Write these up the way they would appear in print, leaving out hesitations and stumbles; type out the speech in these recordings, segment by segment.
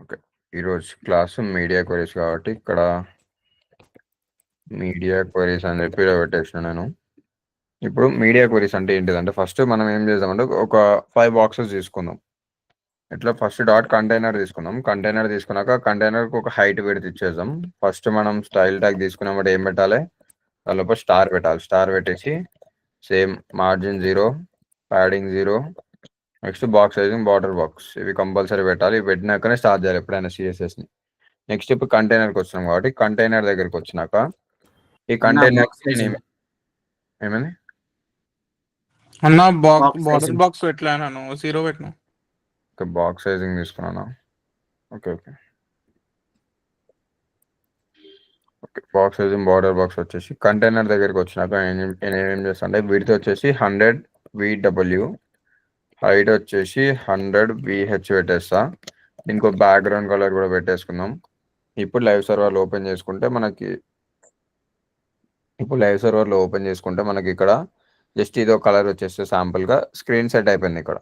Okay. ఈరోజు class media queries కాబట్టి ఇక్కడ మీడియా క్వెరీస్ అని చెప్పి పెట్టేసిన నేను. ఇప్పుడు మీడియా క్వెరీస్ అంటే ఏంటిదంటే ఫస్ట్ మనం ఏం చేద్దామంటే ఒక 5 బాక్సెస్ తీసుకుందాం. ఇట్లా ఫస్ట్ డాట్ కంటైనర్ తీసుకుందాం. కంటైనర్ తీసుకున్నాక కంటైనర్కి ఒక హైట్ విడ్త్ ఇచ్చేద్దాం. ఫస్ట్ మనం స్టైల్ ట్యాగ్ తీసుకున్నామంటే ఏం పెట్టాలి, దానిలోపల స్టార్ పెట్టాలి. స్టార్ పెట్టేసి same margin 0, padding 0, next box sizing border box ఇవి కంపల్సరీ పెట్టాలి. ఇవి పెట్టినాకనే స్టార్ట్ చేయాలి ఎప్పుడైనా సిఎస్ఎస్ని. నెక్స్ట్ ఇప్పుడు కంటైనర్కి వచ్చినాం కాబట్టి కంటైనర్ దగ్గరికి వచ్చినాక ఈ కంటైనర్ ఏమైంది అన్న బార్డర్ బాక్స్ పెట్టలేను, 0 పెట్టినా. ఓకే, బాక్స్ సైజింగ్ తీసుకున్నాను. Okay okay okay box sizing border box వచ్చేసి కంటైనర్ దగ్గరికి వచ్చినాక నేను ఏం చేస్తాను అంటే విడ్త్ వచ్చేసి 100 VW, హైట్ వచ్చేసి 100 VH పెట్టేస్తా. ఇంకో బ్యాక్గ్రౌండ్ కలర్ కూడా పెట్టేసుకుందాం. ఇప్పుడు లైవ్ సర్వర్లో ఓపెన్ చేసుకుంటే మనకి ఇక్కడ జస్ట్ ఇదో కలర్ వచ్చేస్తే శాంపుల్గా స్క్రీన్ సెట్ అయిపోయింది. ఇక్కడ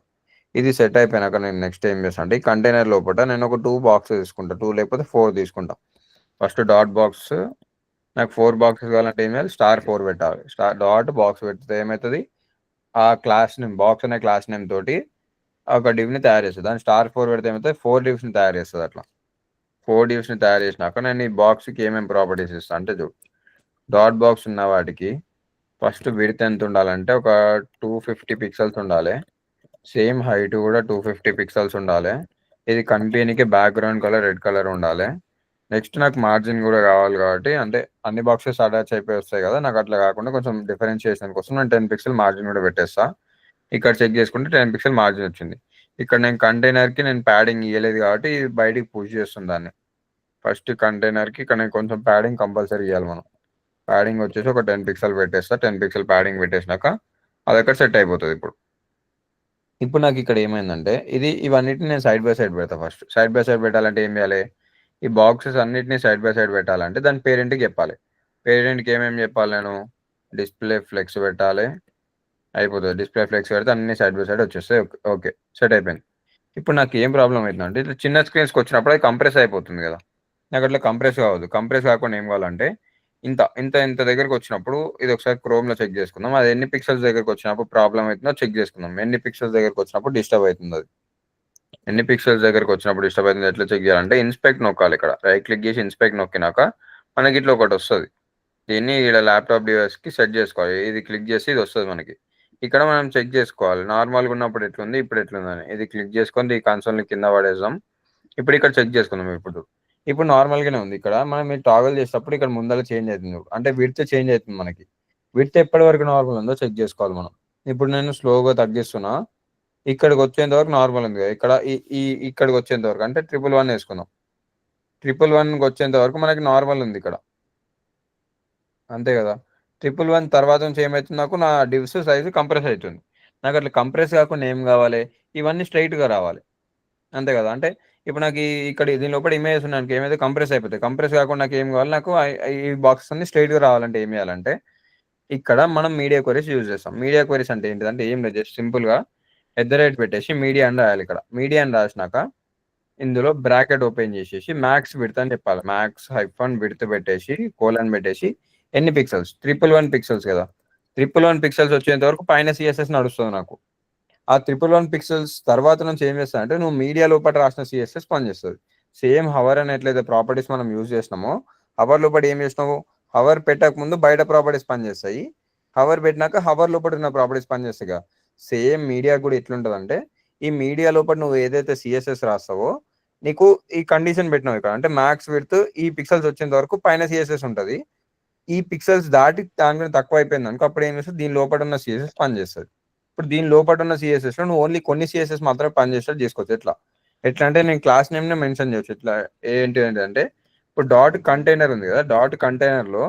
ఇది సెట్ అయిపోయినాక నేను నెక్స్ట్ ఏం చేస్తాను అంటే ఈ కంటైనర్ లోపల నేను ఒక 2 బాక్సెస్ తీసుకుంటా, 2 లేకపోతే 4 తీసుకుంటా. ఫస్ట్ డాట్ బాక్స్, నాకు 4 బాక్సెస్ కావాలంటే ఏం చేయాలి, స్టార్ 4 పెట్టాలి. డాట్ బాక్స్ పెడితే ఏమవుతుంది, ఆ క్లాస్ నేమ్ బాక్స్ అనే క్లాస్ నేమ్ తోటి ఒక డివ్ని తయారు చేస్తుంది. దాని స్టార్ 4 పెడితే ఏమవుతుంది, 4 డివ్స్ని తయారు చేస్తుంది. అట్లా 4 డివ్స్ని తయారు చేసినాక నేను ఈ బాక్స్కి ఏమేమి ప్రాపర్టీస్ ఇస్తాను అంటే చూడు, డాట్ బాక్స్ ఉన్న వాటికి ఫస్ట్ విడ్త్ ఎంత ఉండాలంటే ఒక 250 పిక్సెల్స్ ఉండాలి. సేమ్ హైట్ కూడా 250 పిక్సెల్స్ ఉండాలి. ఇది కంపెనీకి బ్యాక్గ్రౌండ్ కలర్ రెడ్ కలర్ ఉండాలి. నెక్స్ట్ నాకు మార్జిన్ కూడా కావాలి కాబట్టి అంటే అన్ని బాక్సెస్ అటాచ్ అయిపోయి వస్తాయి కదా, నాకు అట్లా కాకుండా కొంచెం డిఫరెన్షియేషన్ కోసం నేను 10 పిక్సెల్ మార్జిన్ కూడా పెట్టేస్తా. ఇక్కడ చెక్ చేసుకుంటే 10 పిక్సెల్ మార్జిన్ వచ్చింది. ఇక్కడ నేను కంటైనర్కి నేను ప్యాడింగ్ ఇవ్వలేదు కాబట్టి బయటికి పుష్ చేస్తుంది దాన్ని. ఫస్ట్ కంటైనర్కి ఇక్కడ నేను కొంచెం ప్యాడింగ్ కంపల్సరీ ఇవ్వాలి. మనం ప్యాడింగ్ వచ్చేసి ఒక 10 పిక్సెల్ పెట్టేస్తా. 10 పిక్సెల్ ప్యాడింగ్ పెట్టేసినాక అది అక్కడ సెట్ అయిపోతుంది. ఇప్పుడు నాకు ఇక్కడ ఏమైందంటే ఇవన్నిటిని నేను సైడ్ బై సైడ్ పెడతా. ఫస్ట్ సైడ్ బై సైడ్ పెట్టాలంటే ఏం చేయాలి, ఈ బాక్సెస్ అన్నిటిని సైడ్ బై సైడ్ పెట్టాలంటే దాని పేరెంట్కి చెప్పాలి. పేరెంట్కి ఏమేమి చెప్పాలి, నేను డిస్ప్లే ఫ్లెక్స్ పెట్టాలి. అయిపోతుంది. డిస్ప్లే ఫ్లెక్స్ పెడితే అన్ని సైడ్ బై సైడ్ వచ్చేస్తాయి. ఓకే సెట్ అయిపోయింది. ఇప్పుడు నాకు ఏం ప్రాబ్లం అవుతుందంటే ఇట్లా చిన్న స్క్రీన్స్కి వచ్చినప్పుడు అది కంప్రెస్ అయిపోతుంది కదా, నాకు అట్లా కంప్రెస్ కావద్దు. కంప్రెస్ కాకుండా ఏం కావాలంటే ఇంత ఇంత ఇంత దగ్గరకు వచ్చినప్పుడు ఇది ఒకసారి క్రోమ్లో చెక్ చేసుకుందాం. అది ఎన్ని పిక్సెల్స్ దగ్గరకు వచ్చినప్పుడు ప్రాబ్లం అవుతుందో చెక్ చేసుకుందాం. ఎన్ని పిక్సెల్స్ దగ్గరకు వచ్చినప్పుడు డిస్టర్బ్ అవుతుంది, అది ఎన్ని పిక్సెల్స్ దగ్గరకు వచ్చినప్పుడు డిస్టర్బ్ అవుతుంది ఎట్లా చెక్ చేయాలంటే ఇన్స్పెక్ట్ నొక్కాలి. ఇక్కడ రైట్ క్లిక్ చేసి ఇన్స్పెక్ట్ నొక్కినాక మనకి ఇట్లా ఒకటి వస్తుంది. దీన్ని ఇక్కడ ల్యాప్టాప్ డివైస్కి సెట్ చేసుకోవాలి. ఇది క్లిక్ చేసి ఇది వస్తుంది మనకి. ఇక్కడ మనం చెక్ చేసుకోవాలి నార్మల్గా ఉన్నప్పుడు ఎట్లుంది ఇప్పుడు ఎట్లుందని. ఇది క్లిక్ చేసుకొని ఈ కన్సోల్ని కింద పడేద్దాం. ఇప్పుడు ఇక్కడ చెక్ చేసుకుందాం. ఇప్పుడు నార్మల్గానే ఉంది. ఇక్కడ మనం మీరు టాగల్ చేసేటప్పుడు ఇక్కడ ముందర చేంజ్ అవుతుంది, అంటే విడ్త్ చేంజ్ అవుతుంది. మనకి విడ్త్ ఎప్పటి వరకు నార్మల్ ఉందో చెక్ చేసుకోవాలి మనం. ఇప్పుడు నేను స్లోగా తగ్గిస్తున్నా, ఇక్కడికి వచ్చేంత వరకు నార్మల్ ఉంది కదా. ఇక్కడ ఇక్కడికి వచ్చేంత వరకు అంటే 111 వేసుకుందాం. 111కి వచ్చేంత వరకు మనకి నార్మల్ ఉంది ఇక్కడ, అంతే కదా. 111 తర్వాత నుంచి ఏమవుతుంది, నాకు నా డివ్స్ సైజు కంప్రెస్ అవుతుంది. నాకు అట్లా కంప్రెస్ కాకుండా ఏం కావాలి, ఇవన్నీ స్ట్రైట్గా రావాలి, అంతే కదా. అంటే ఇప్పుడు నాకు ఇక్కడ దీని లోపల ఇమేజెస్ ఉన్నాయి, ఏమైతే కంప్రెస్ అయిపోతాయి. కంప్రెస్ కాకుండా నాకు ఏం కావాలి, నాకు ఈ బాక్సెస్ అన్ని స్ట్రైట్గా రావాలంటే ఏం చేయాలంటే ఇక్కడ మనం మీడియా క్వరీస్ యూజ్ చేస్తాం. మీడియా క్వరీస్ అంటే ఏంటిదంటే ఏం లేదు, జస్ట్ సింపుల్గా @ పెట్టేసి మీడియా అని రాయాలి. ఇక్కడ మీడియా అని రాసినాక ఇందులో బ్రాకెట్ ఓపెన్ చేసేసి మ్యాక్స్ విడ్త్ అని చెప్పాలి. మ్యాక్స్ హైఫన్ విడ్త్ పెట్టేసి కోలన్ పెట్టేసి ఎన్ని పిక్సెల్స్, 111 పిక్సెల్స్ కదా. 111 పిక్సెల్స్ వచ్చేంత వరకు పైన సిఎస్ఎస్ నడుస్తుంది నాకు. ఆ 111 పిక్సెల్స్ తర్వాత నుంచి ఏం చేస్తా అంటే నువ్వు మీడియా లోపల రాసిన సిఎస్ఎస్ పనిచేస్తుంది. సేమ్ హవర్ అని ఎట్లయితే ప్రాపర్టీస్ మనం యూజ్ చేసినామో, హవర్ లోపల ఏం చేసినావు, హవర్ పెట్టక ముందు బయట ప్రాపర్టీస్ పనిచేస్తాయి, హవర్ పెట్టినాక హవర్ లోపల ఉన్న ప్రాపర్టీస్ పనిచేస్తాయి. సేమ్ మీడియా కూడా ఎట్లుంటుంది అంటే ఈ మీడియా లోపల నువ్వు ఏదైతే సిఎస్ఎస్ రాస్తావో నీకు ఈ కండిషన్ పెట్టినావు ఇక్కడ, అంటే మ్యాక్స్ విడ్త్ ఈ పిక్సెల్స్ వచ్చేంత వరకు పైన సిఎస్ఎస్ ఉంటుంది. ఈ పిక్సెల్స్ దాటి దాని మీద తక్కువ అయిపోయింది అనుకో, అప్పుడు ఏం చేస్తుంది, దీని లోపల ఉన్న సిఎస్ఎస్ పనిచేస్తుంది. ఇప్పుడు దీని లోపల ఉన్న సిఎస్ఎస్ లో నువ్వు ఓన్లీ కొన్ని సిఎస్ఎస్ మాత్రమే పనిచేసేట్టు చేసుకోవచ్చు. ఎట్లా అంటే నేను క్లాస్ నేమ్ నే మెన్షన్ చేయొచ్చు. ఇట్లా ఏంటంటే ఇప్పుడు డాట్ కంటైనర్ ఉంది కదా, డాట్ కంటైనర్ లో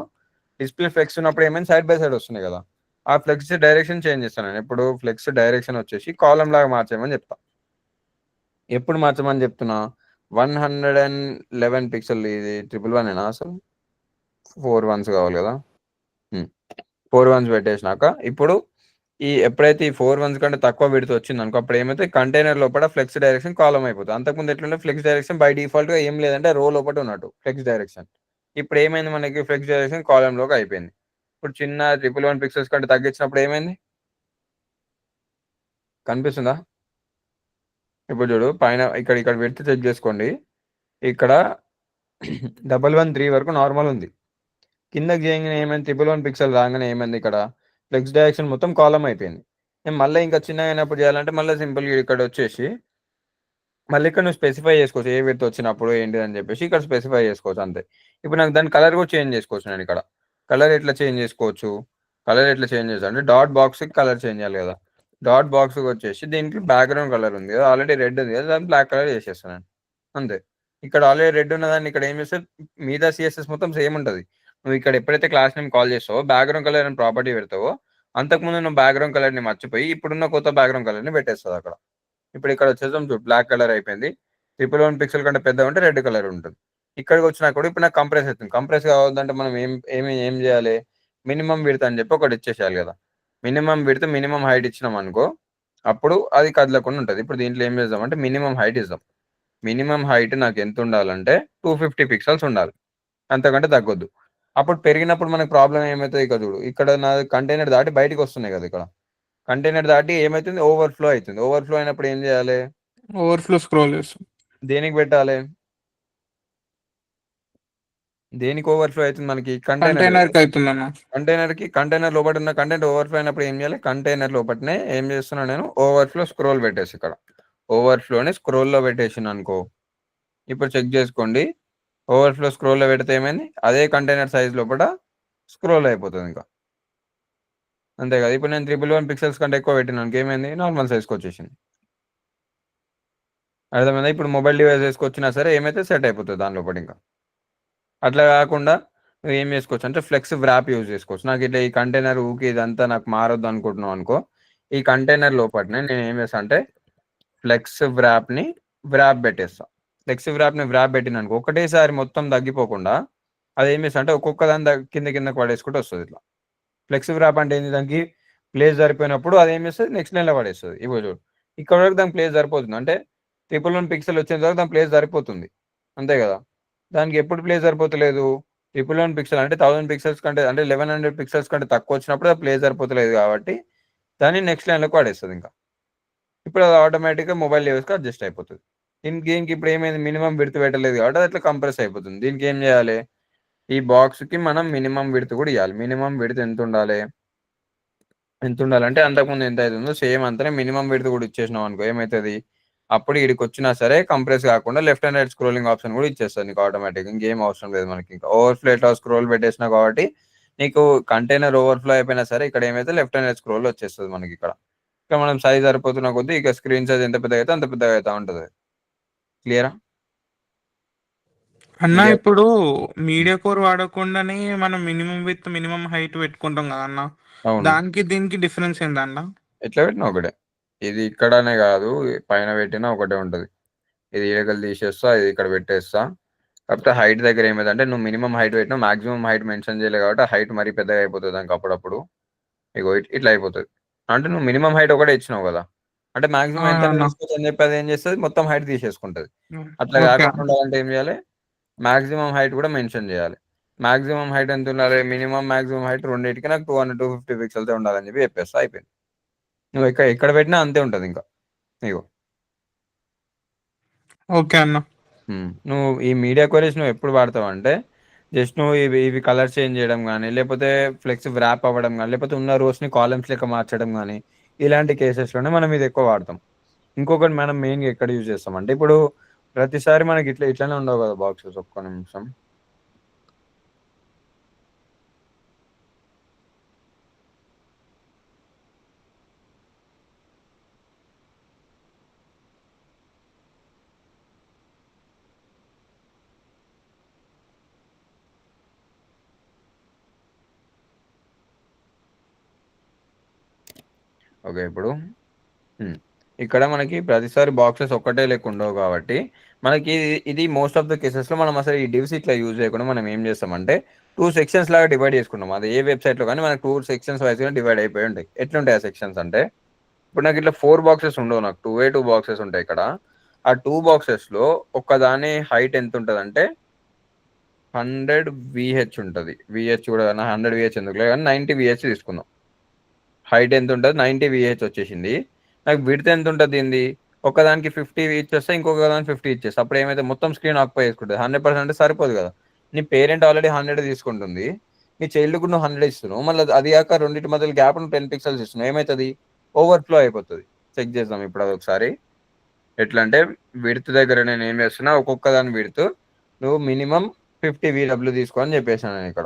డిస్ప్లే ఫ్లెక్స్ ఉన్నప్పుడు ఏమైనా సైడ్ బై సైడ్ వస్తున్నాయి కదా, ఆ ఫ్లెక్స్ డైరెక్షన్ చేంజ్ చేస్తాను నేను. ఇప్పుడు ఫ్లెక్స్ డైరెక్షన్ వచ్చేసి కాలం లాగా మార్చేయమని చెప్తా. ఎప్పుడు మార్చమని చెప్తున్నా, 111 పిక్సెల్, ఇది 111 అసలు 4 1s కావాలి కదా. 4 1s పెట్టేసినాక ఇప్పుడు ఎప్పుడైతే ఈ 4 వన్స్ కంటే తక్కువ విడ్త్ వచ్చిందనుకో అప్పుడు ఏమైతే కంటైనర్ లోపల ఫ్లెక్స్ డైరెక్షన్ కాలమ్ అయిపోతుంది. అంతకుముందు ఎట్లుండే ఫ్లెక్స్ డైరెక్షన్ బై డిఫాల్ట్‌గా ఏం లేదంటే రో లోపట ఉన్నట్టు ఫ్లెక్స్ డైరెక్షన్. ఇప్పుడు ఏమైంది మనకి ఫ్లెక్స్ డైరెక్షన్ కాలమ్‌లోకి అయిపోయింది. ఇప్పుడు చిన్న 111 పిక్సెల్స్ కంటే తగ్గించినప్పుడు ఏమైంది? కనిపిస్తుందా? ఇప్పుడు చూడు పైన ఇక్కడ విడ్త్ చెక్ చేసుకోండి. ఇక్కడ 113 వరకు నార్మల్ ఉంది. కిందకి చేయంగానే ఏమైంది 111 పిక్సెల్ రాగానే ఏమైంది ఇక్కడ ఫ్లెక్స్ డైరెక్షన్ మొత్తం కాలమ్ అయిపోయింది. నేను మళ్ళీ ఇంకా చిన్నగా అయినప్పుడు చేయాలంటే మళ్ళీ సింపుల్‌గా ఇక్కడ వచ్చేసి మళ్ళీ ఇక్కడ నువ్వు స్పెసిఫై చేసుకోవచ్చు. ఏ విడ్త్ వచ్చినప్పుడు ఏంటిదని చెప్పేసి ఇక్కడ స్పెసిఫై చేసుకోవచ్చు అంతే. ఇప్పుడు నాకు దాని కలర్ కూడా చేంజ్ చేసుకోవచ్చు నేను ఇక్కడ. కలర్ ఎట్లా చేంజ్ చేసుకోవచ్చు? కలర్ ఎట్లా చేంజ్ చేస్తా అంటే డాట్ బాక్స్‌కి కలర్ చేంజ్ చేయాలి కదా! డాట్ బాక్స్‌కి వచ్చేసి దీనికి బ్యాక్‌గ్రౌండ్ కలర్ ఉంది కదా! ఆల్రెడీ రెడ్ ఉంది కదా! దాన్ని బ్లాక్ కలర్ చేసేస్తాను నేను. అంతే. ఇక్కడ ఆల్రెడీ రెడ్ ఉన్నదాన్ని ఇక్కడ ఏం చేస్తే మిగతా సీఎస్ఎస్ మొత్తం సేమ్ ఉంటది. నువ్వు ఇక్కడ ఎప్పుడైతే క్లాస్ నేమ్ కాల్ చేస్తావో బ్యాక్‌గ్రౌండ్ కలర్ అని ప్రాపర్టీ పెడతావో అంతకుముందు నువ్వు బ్యాక్‌గ్రౌండ్ కలర్‌ని మర్చిపోయి ఇప్పుడున్న కొత్త బ్యాక్‌గ్రౌండ్ కలర్‌ని పెట్టేస్తది అక్కడ. ఇప్పుడు ఇక్కడ వచ్చేసాం చూడు బ్లాక్ కలర్ అయిపోయింది. 111 పిక్సెల్ కంటే పెద్దగా ఉంటే రెడ్ కలర్ ఉంటుంది. ఇక్కడికి వచ్చినా కూడా ఇప్పుడు నాకు కంప్రెస్ అవుతుంది. కంప్రెస్ కావద్దంటే మనం ఏం చేయాలి? మినిమమ్ విడ్త్ అని చెప్పి ఒకటి ఇచ్చేసేయాలి కదా! మినిమమ్ విడ్త్, మినిమమ్ హైట్ ఇచ్చినాం అనుకో అప్పుడు అది కదలకుండా ఉంటది. ఇప్పుడు దీంట్లో ఏం చేద్దామంటే మినిమమ్ హైట్ ఇద్దాం. మినిమమ్ హైట్ నాకు ఎంత ఉండాలంటే 250 పిక్సెల్స్ ఉండాలి. అంతకంటే తగ్గొద్దు. అప్పుడు పెరిగినప్పుడు మనకు ప్రాబ్లమ్ ఏమైతది ఇక్కడ చూడు. ఇక్కడ నా కంటైనర్ దాటి బయటికి వస్తున్నాయి కదా! ఇక్కడ. కంటైనర్ దాటి ఏమైతుంది ఓవర్‌ఫ్లో అయితుంది. ఓవర్‌ఫ్లో అయినప్పుడు ఏం చేయాలి? ఓవర్‌ఫ్లో స్క్రోల్ చేస్తాం. దేనికి పెట్టాలి? దేనికి ఓవర్‌ఫ్లో అయితుంది మనకి? కంటైనర్‌కి. కంటైనర్‌కి అయితుందన్న. కంటైనర్ లోపట ఉన్న కంటెంట్ ఓవర్‌ఫ్లో అయినప్పుడు ఏం చేయాలి? కంటైనర్ లోపటనే ఏం చేస్తున్నా నేను ఓవర్‌ఫ్లో స్క్రోల్ పెట్టేసి ఇక్కడ. ఓవర్‌ఫ్లోని స్క్రోల్‌లో పెట్టేసిననుకో ఇప్పుడు చెక్ చేసుకోండి. ఓవర్‌ఫ్లో స్క్రోల్‌లో పెడితే ఏమైంది? అదే కంటైనర్ సైజ్ లోపట స్క్రోల్ అయిపోతది ఇంకా. అంతే కదా! ఇప్పుడు నేను 111 పిక్సెల్స్ కంటే ఎక్కువ పెట్టినానుకో ఏమైంది? నార్మల్ సైజ్‌కొచ్చేసింది. అర్థమైందా? ఇప్పుడు మొబైల్ డివైసెస్‌కొచ్చినా సరే ఏమైతే సెట్ అయిపోతది దాని లోపట ఇంకా. అట్లా కాకుండా నువ్వేం చేసుకోవచ్చు అంటే ఫ్లెక్స్ వ్రాప్ యూజ్ చేసుకోవచ్చు. నాకు ఇట్లా ఈ కంటైనర్ ఊకే ఇదంతా నాకు మారొద్దు అనుకుంటున్నావు అనుకో, ఈ కంటైనర్ లోపటనే నేను ఏం చేస్తా అంటే ఫ్లెక్స్ వ్రాప్‌ని వ్రాప్ పెట్టేస్తా. ఫ్లెక్స్ వ్రాప్‌ని వ్రాప్ పెట్టిననుకో ఒకటేసారి మొత్తం తగ్గిపోకుండా అదేం చేస్తా అంటే ఒక్కొక్క దాని కిందకి పడేసుకుంటూ వస్తది ఇట్లా. ఫ్లెక్స్ వ్రాప్ అంటే ఏంది దానికి ప్లేస్ సరిపోయినప్పుడు అదేం చేస్తది నెక్స్ట్ లైన్‌లో పడేస్తది. ఇగో చూడు. ఇక్కడ వరకు దానికి ప్లేస్ సరిపోతుంది. అంటే 111 పిక్సెల్ వచ్చేంత వరకు దాని ప్లేస్ సరిపోతుంది. అంతే కదా! దానికి ఎప్పుడు ప్లేస్ సరిపోతలేదు? 111 పిక్సెల్ అంటే 1000 పిక్సెల్స్ కంటే అంటే 1100 పిక్సెల్స్ కంటే తక్కువ వచ్చినప్పుడు అది ప్లేస్ సరిపోతలేదు కాబట్టి దాన్ని నెక్స్ట్ లైన్‌లోకి పడేస్తది ఇంకా. ఇప్పుడు అది ఆటోమేటిక్‌గా మొబైల్ డివైస్‌కి అడ్జస్ట్ అయిపోతది. దీనికి ఇప్పుడు ఏమైంది మినిమమ్ విడ్త్ పెట్టలేదు కాబట్టి అది అట్లా కంప్రెస్ అయిపోతుంది. దీనికి ఏం చేయాలి? ఈ బాక్స్‌కి మనం మినిమమ్ విడ్త్ కూడా ఇయ్యాలి. మినిమమ్ విడ్త్ ఎంత ఉండాలి? ఎంత ఉండాలంటే అంతకుముందు ఎంత అయితుందో సేమ్ అంతనే మినిమమ్ విడ్త్ కూడా ఇచ్చేసినాం అనుకో ఏమైతది? అప్పుడు ఈడికొచ్చినా సరే కంప్రెస్ కాకుండా left and right scrolling option కూడా ఇచ్చేస్తది నీకు ఆటోమేటిక్‌గా. ఇంకేం అవసరం లేదు మనకి ఇంకా. ఓవర్‌ఫ్లో ఎట్లా స్క్రోల్ పెట్టేసినావు కాబట్టి నీకు కంటైనర్ ఓవర్‌ఫ్లో అయిపోయినా సరే ఇక్కడ ఏమైతే లెఫ్ట్ అండ్ రైట్ స్క్రోల్ వచ్చేస్తది మనకిక్కడ. ఇక మనం సైజ్ సరిపోతున్న కొద్దీ ఇక స్క్రీన్ సైజ్ ఎంత పెద్దగా అయితే అంత పెద్దగా అయితా ఉంటది. క్లియరా? అన్న మీడియా ఇప్పుడు మీడియా కోర్ వాడకుండానే మనం మినిమం విత్ మినిమం హైట్ పెట్టుకుంటాం కదా అన్న. అవును. దానికి దీనికి డిఫరెన్స్ ఏందన్న? ఎట్లా పెట్టినా ఒకటే. ఇది ఇక్కడనే కాదు పైన పెట్టినా ఒకటే ఉంటది. ఇది ఈడకెళ్ళి తీసేస్తా. ఇది ఇక్కడ పెట్టేస్తా. కాకపోతే హైట్ దగ్గర ఏమైందంటే నువ్వు మినిమమ్ హైట్ పెట్టినావు. మాక్సిమం హైట్ మెన్షన్ చేయలేదు కాబట్టి హైట్ మరీ పెద్దగా అయిపోతది దానికి అప్పుడప్పుడు. ఇగో ఇట్లా అయిపోతది. అంటే నువ్వు మినిమమ్ హైట్ ఒకటే ఇచ్చినావు కదా! అంటే ఆ! మాక్సిమం ఎంతని అన్న. తీసుకోవచ్చు అని చెప్పి అదేం చేస్తది మొత్తం హైట్ తీసేసుకుంటది. అట్లా ఓకే కాకుండా అన్న. ఉండాలంటే ఏం చేయాలి? మాక్సిమం హైట్ కూడా మెన్షన్ చేయాలి. మాక్సిమం హైట్ ఎంత ఉండాలి? మినిమమ్, మాక్సిమం హైట్ రెండిటికి నాకు 200, 250 పిక్సెల్సే ఉండాలని చెప్పి చెప్పేస్తా అయిపోయింది. నువ్వు ఎక్కడ పెట్టినా అంతే ఉంటదింకా. ఇగో. ఓకే అన్న. నువ్వు ఈ మీడియా క్వెరీస్ నువ్వెప్పుడు వాడతావంటే, జస్ట్ నువ్వు ఇవి కలర్ చేంజ్ చేయడం గానీ, లేపోతే ఫ్లెక్స్ వ్రాప్ అవ్వడం గానీ, లేపోతే ఉన్న రోస్‌ని కాలమ్స్ లెక్క మార్చడం గానీ, ఇలాంటి కేసెస్‌లోనే మనం ఇది ఎక్కువ వాడతాం. ఇంకొకటి మనం మెయిన్‌గా ఎక్కడ యూజ్ చేస్తామంటే, ఇప్పుడు ప్రతిసారి మనకి ఇట్లనే ఉండవు కదా బాక్సెస్. ఒక్క నిమిషం. ఓకే. ఇప్పుడు ఇక్కడ మనకి ప్రతిసారి బాక్సెస్ ఒక్కటే లెక్క ఉండవు కాబట్టి, మనకి ఇది మోస్ట్ ఆఫ్ ద కేసెస్‌లో మనం అసలు ఈ డివ్స్ ఇట్లా యూజ్ చేయకుండా మనం ఏం చేస్తామంటే, 2 సెక్షన్స్ లాగా డివైడ్ చేసుకున్నాం. అది ఏ వెబ్‌సైట్‌లో గాని మనకు 2 సెక్షన్స్ వైస్‌గా డివైడ్ అయిపోయి ఉంటాయి. ఎట్లుంటాయి ఆ సెక్షన్స్ అంటే, ఇప్పుడు నాకు ఇట్లా 4 బాక్సెస్ ఉండవు నాకు. 2 బాక్సెస్ ఉంటాయి ఇక్కడ. ఆ 2 బాక్సెస్‌లో ఒక్కదాని హైట్ ఎంతుంటదంటే 100 వీహెచ్ ఉంటది. వీహెచ్ కూడా 100 వీహెచ్ ఎందుకులే గాని 90 వీహెచ్ తీసుకుందాం. హైట్ ఎంతుంటది 90 వీహెచ్ వచ్చేసింది. నాకు విడ్త్ ఎంతుంటది దీనిది? ఒకదానికి 50 ఇచ్చేస్తా, ఇంకొక దానికి 50 ఇచ్చేస్తా. అప్పుడు ఏమైతే మొత్తం స్క్రీన్ ఆక్యుపై చేసుకుంటది. 100% అంటే సరిపోదు కదా! నీ పేరెంట్ ఆల్రెడీ 100 తీసుకుంటుంది. నీ చైల్డ్‌కి నువ్వు 100 ఇస్తున్నావు. మళ్ళీ అది గాక రెండిటి మధ్యలో గ్యాప్ 10 పిక్సెల్స్ ఇస్తున్నావు. ఏమైతది? ఓవర్‌ఫ్లో అయిపోతది. చెక్ చేద్దాం ఇప్పుడు అదొకసారి. ఎట్లా అంటే విడ్త్ దగ్గర నేను ఏం చేస్తున్నా, ఒక్కొక్క దాని విడ్త్ నువ్వు మినిమమ్ 50 వీడబ్ల్యూ తీసుకో అని చెప్పేసాను నేను ఇక్కడ.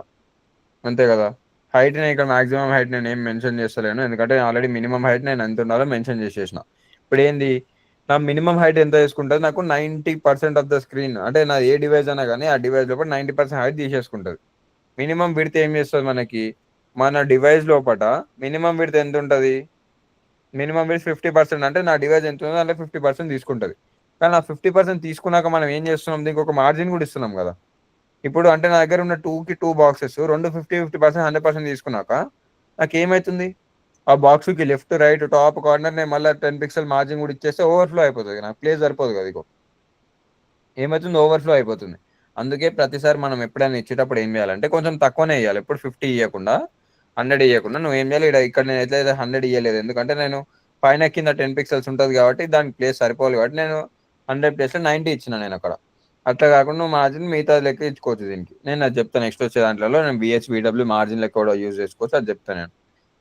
అంతే కదా! హైట్ నేను ఇక్కడ మాక్సిమం హైట్ నేనేం మెన్షన్ చేస్తలేను. ఎందుకంటే ఆల్రెడీ మినిమమ్ హైట్ నేను ఎంత ఉండాలో మెన్షన్ చేసేసిన. ఇప్పుడేంది, నా మినిమమ్ హైట్ ఎంత తీసుకుంటది, నాకు 90% ఆఫ్ ద స్క్రీన్ అంటే నాది ఏ డివైస్ అయినా గానీ, ఆ డివైస్ లోపల 90% హైట్ తీసేసుకుంటది. మినిమమ్ విడ్త్ ఏం చేస్తది మనకి, మన డివైస్ లోపట మినిమమ్ విడ్త్ ఎంతుంటది? మినిమమ్ విడ్త్ 50% అంటే నా డివైస్ ఎంతుందో దాంట్లో 50% తీసుకుంటది. కానీ ఆ 50% తీసుకున్నాక మనం ఏం చేస్తున్నాం, దీనికొక మార్జిన్ కూడా ఇస్తున్నాం కదా! ఇప్పుడు అంటే నా దగ్గర ఉన్న 2కి 2 బాక్సెస్ రెండు 50% 100% తీసుకున్నాక నాకేమైతుంది, ఆ బాక్స్‌కి లెఫ్ట్, రైట్, టాప్ కార్నర్ నేను మళ్ళా 10 పిక్సెల్ మార్జిన్ కూడా ఇచ్చేస్తే ఓవర్‌ఫ్లో అయిపోతది. నాకు ప్లేస్ సరిపోదు కదా! ఇగో ఏమైతుంది, ఓవర్‌ఫ్లో అయిపోతుంది. అందుకే ప్రతిసారి మనం ఎప్పుడైనా ఇచ్చేటప్పుడు ఏం చేయాలంటే కొంచెం తక్కువనే ఇయ్యాలి. ఎప్పుడు 50 ఇయ్యకుండా, 100 ఇయ్యకుండా నువ్వేం చేయాలి, ఇక్కడ నేను ఎట్లయితే 100 ఇయ్యలేదు. ఎందుకంటే నేను పైన కింద 10 పిక్సెల్స్ ఉంటది కాబట్టి దానికి ప్లేస్ సరిపోవాలి కాబట్టి నేను 100 ప్లేస్‌లో 90 ఇచ్చినా నేనక్కడ. అట్లా కాకుండా నువ్వు మార్జిన్ మిగతాది లెక్క ఇచ్చుకోవచ్చు దీనికి. నేను అది చెప్తా నెక్స్ట్ వచ్చే దాంట్లలో నేను వీహెచ్, వీడబ్ల్యూ మార్జిన్ లెక్క కూడా యూజ్ చేసుకోవచ్చు. అది చెప్తా నేను.